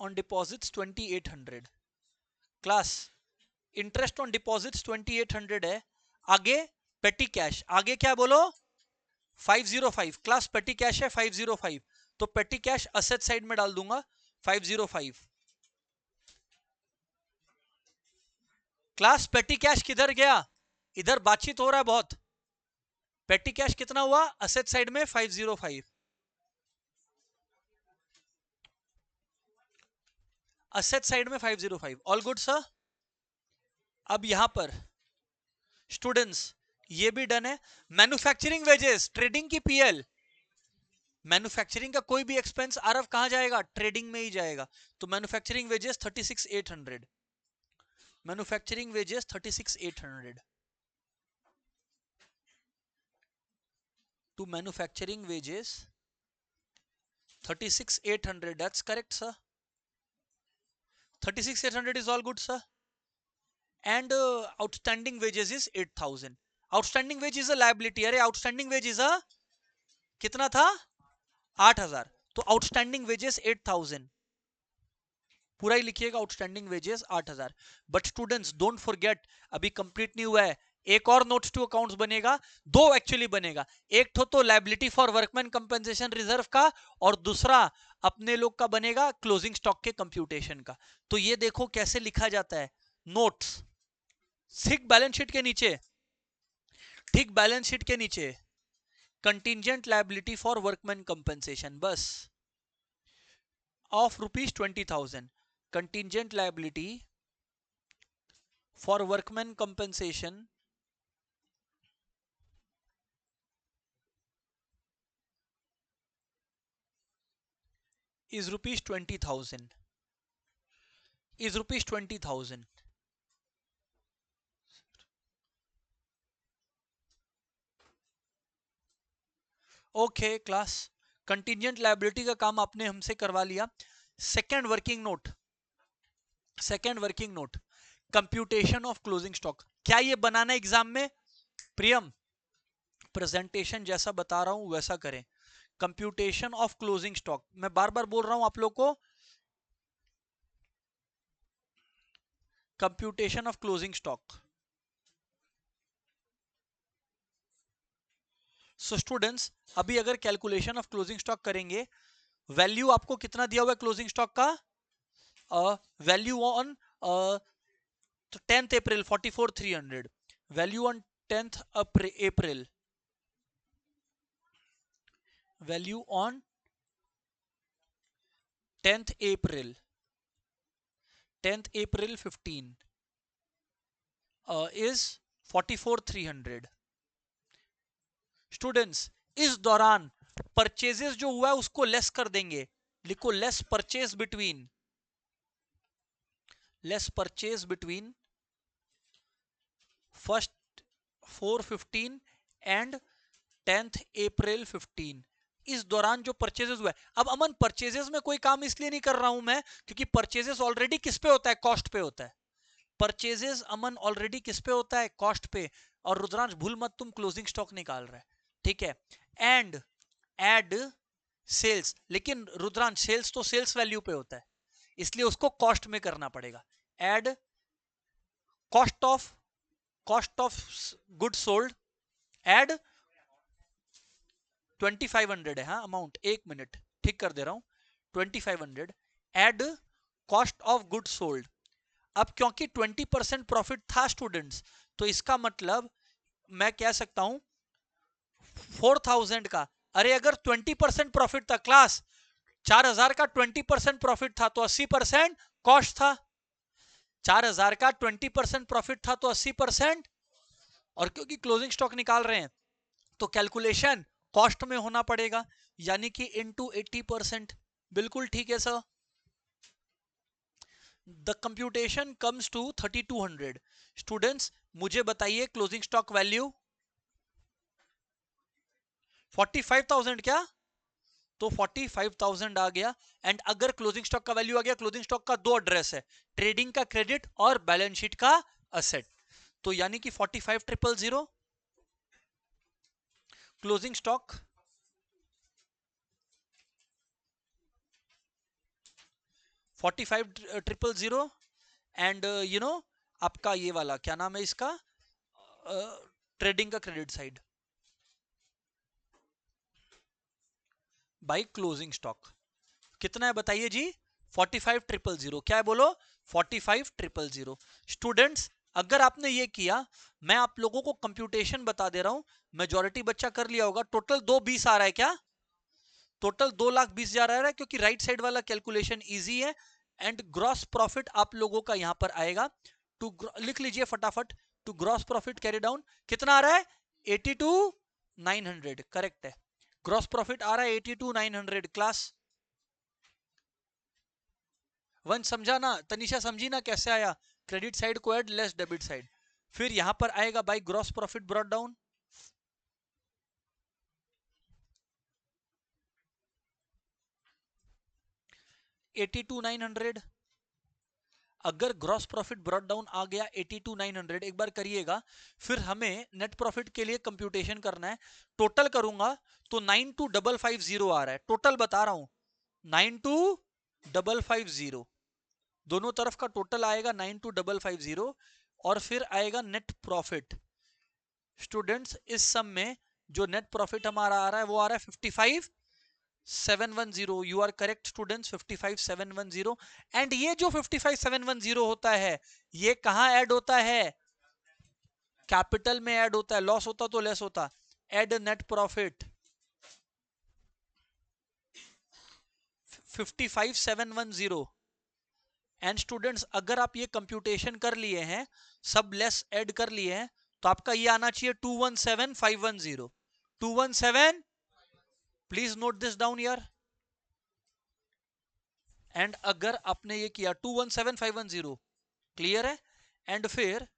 On deposits 2,800 class, interest on deposits 2,800 है। आगे पेटी कैश, आगे क्या बोलो 505, क्लास पेटी कैश है 505, तो पेटी कैश असेट साइड में डाल दूंगा 505। क्लास पेटी कैश किधर गया, इधर बातचीत हो रहा है बहुत। पेटी कैश कितना हुआ असेट साइड में 505, असेट साइड में 505 ऑल गुड सर। अब यहां पर स्टूडेंट्स ये भी डन है। मैन्युफैक्चरिंग वेजेस, ट्रेडिंग की पीएल, मैन्युफैक्चरिंग का कोई भी एक्सपेंस आरफ कहां जाएगा, ट्रेडिंग में ही जाएगा, तो manufacturing wages 36,800, manufacturing wages 36,800 to manufacturing wages 36,800, that's correct sir. 36,800 is all good sir, and outstanding wages is 8,000। Outstanding wage is a liability, अरे आउटस्टैंडिंग वेज इज अ कितना था 8,000, तो आउटस्टैंडिंग वेजेस 8,000। पूरा ही लिखिएगा, outstanding wages 8,000। But students don't forget, अभी complete नहीं हुआ है, एक और नोट्स टू अकाउंट्स बनेगा, दो एक्चुअली बनेगा। एक तो liability for workman compensation reserve का, और दूसरा अपने लोग का बनेगा क्लोजिंग स्टॉक के कंप्यूटेशन का। तो ये देखो कैसे लिखा जाता है नोट्स, ठीक बैलेंस शीट के नीचे, ठीक बैलेंस शीट के नीचे contingent liability for workman compensation बस of rupees 20,000, contingent liability for workman compensation is rupees 20,000, is rupees 20,000। Okay class, contingent liability का काम आपने हमसे करवा लिया। Second working note, second working note, computation of closing stock. क्या ये बनाना एग्जाम में? प्रियम, प्रेजेंटेशन जैसा बता रहा हूं वैसा करें। कंप्यूटेशन ऑफ क्लोजिंग स्टॉक, मैं बार बार बोल रहा हूं आप लोग को, computation of closing stock. So students, अभी अगर कैलकुलेशन ऑफ क्लोजिंग स्टॉक करेंगे, वैल्यू आपको कितना दिया हुआ है क्लोजिंग स्टॉक का? Value on 10th April 44,300, value on 10th April, value on 10th April, 10th April 15 is 44,300। Students, इस दौरान परचेजेस जो हुआ है उसको लेस कर देंगे, लिखो less purchase between, less purchase between first 4/15 and 10th अप्रैल 15। इस दौरान जो परचेजेस हुआ है, अब अमन परचेजेस में कोई काम इसलिए नहीं कर रहा हूं मैं क्योंकि परचेजेस ऑलरेडी किस पे होता है? कॉस्ट पे होता है। परचेजेस अमन ऑलरेडी किस पे होता है? कॉस्ट पे। और रुद्रांश भूल मत, तुम क्लोजिंग स्टॉक निकाल रहे, ठीक है। एंड एड सेल्स, लेकिन रुद्रांश सेल्स तो सेल्स वैल्यू पे होता है, इसलिए उसको कॉस्ट में करना पड़ेगा। Add cost of good sold, add 2500 है, हाँ अमाउंट, एक मिनट ठीक कर दे रहा हूं, 2500 add cost of good sold. अब क्योंकि 20% प्रॉफिट था स्टूडेंट्स, तो इसका मतलब मैं कह सकता हूं 4,000 का, अरे अगर 20% प्रॉफिट था क्लास, 4,000 का 20% प्रॉफिट था तो 80% कॉस्ट था, 4,000 का 20% प्रॉफिट था तो 80%, और क्योंकि क्लोजिंग स्टॉक निकाल रहे हैं तो कैलकुलेशन कॉस्ट में होना पड़ेगा, यानी कि इनटू 80%। बिल्कुल ठीक है sir. The computation comes to 3,200। Students मुझे बताइए क्लोजिंग स्टॉक वैल्यू 45,000 क्या? तो 45,000 आ गया। एंड अगर क्लोजिंग स्टॉक का वैल्यू आ गया, क्लोजिंग स्टॉक का दो एड्रेस है, ट्रेडिंग का क्रेडिट और बैलेंस शीट का असेट, तो यानी कि 45,000 closing stock 45,000 and you know आपका ये वाला क्या नाम है इसका, ट्रेडिंग का credit side by closing stock कितना है बताइए जी? 45,000। क्या है बोलो? 45,000। स्टूडेंट्स अगर आपने ये किया, मैं आप लोगों को कंप्यूटेशन बता दे रहा हूं, मेजॉरिटी बच्चा कर लिया होगा। टोटल 220 आ रहा है क्या? टोटल 2,20,000 आ रहा है, क्योंकि राइट साइड वाला कैलकुलेशन इजी है। एंड ग्रॉस प्रॉफिट आप लोगों का यहां पर आएगा, टू लिख लीजिए फटाफट, to gross profit carry down कितना आ रहा है? 82,900, करेक्ट है। ग्रॉस प्रॉफिट आ रहा है 82,900 क्लास। वन समझा ना? तनिषा समझी ना कैसे आया? क्रेडिट साइड को ऐड, लेस डेबिट साइड, फिर यहां पर आएगा by gross profit brought down, $82,900। अगर ग्रॉस प्रॉफिट ब्रॉट डाउन आ गया 82,900, एक बार करिएगा, फिर हमें नेट प्रॉफिट के लिए कंप्यूटेशन करना है। टोटल करूंगा तो 92,550 आ रहा है, टोटल बता रहा हूं 92,550। दोनों तरफ का टोटल आएगा 92550 और फिर आएगा नेट प्रॉफिट। स्टूडेंट्स इस सम में जो नेट प्रॉफिट हमारा आ रहा है वो आ रहा है 55710। You are correct students, 55710। एंड ये जो 55710 होता है ये कहां ऐड होता है? कैपिटल में ऐड होता है। लॉस होता तो लेस होता। Add net profit 55710। And students अगर आप ये कंप्यूटेशन कर लिए हैं, सब लेस ऐड कर लिए हैं, तो आपका ये आना चाहिए 217510। 217, प्लीज नोट दिस डाउन यार। एंड अगर आपने ये किया 217510, क्लियर है? एंड फिर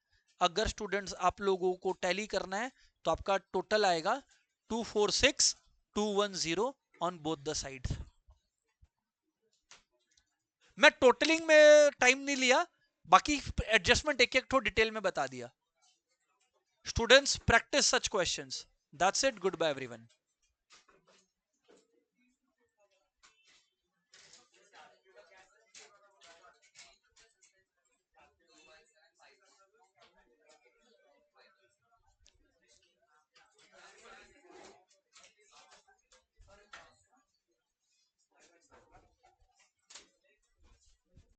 अगर स्टूडेंट्स आप लोगों को टैली करना है तो आपका टोटल आएगा 246210 ऑन बोथ द साइड। मैं टोटलिंग में टाइम नहीं लिया, बाकी एडजस्टमेंट एक एक डिटेल में बता दिया। Students practice such questions. That's it, goodbye everyone.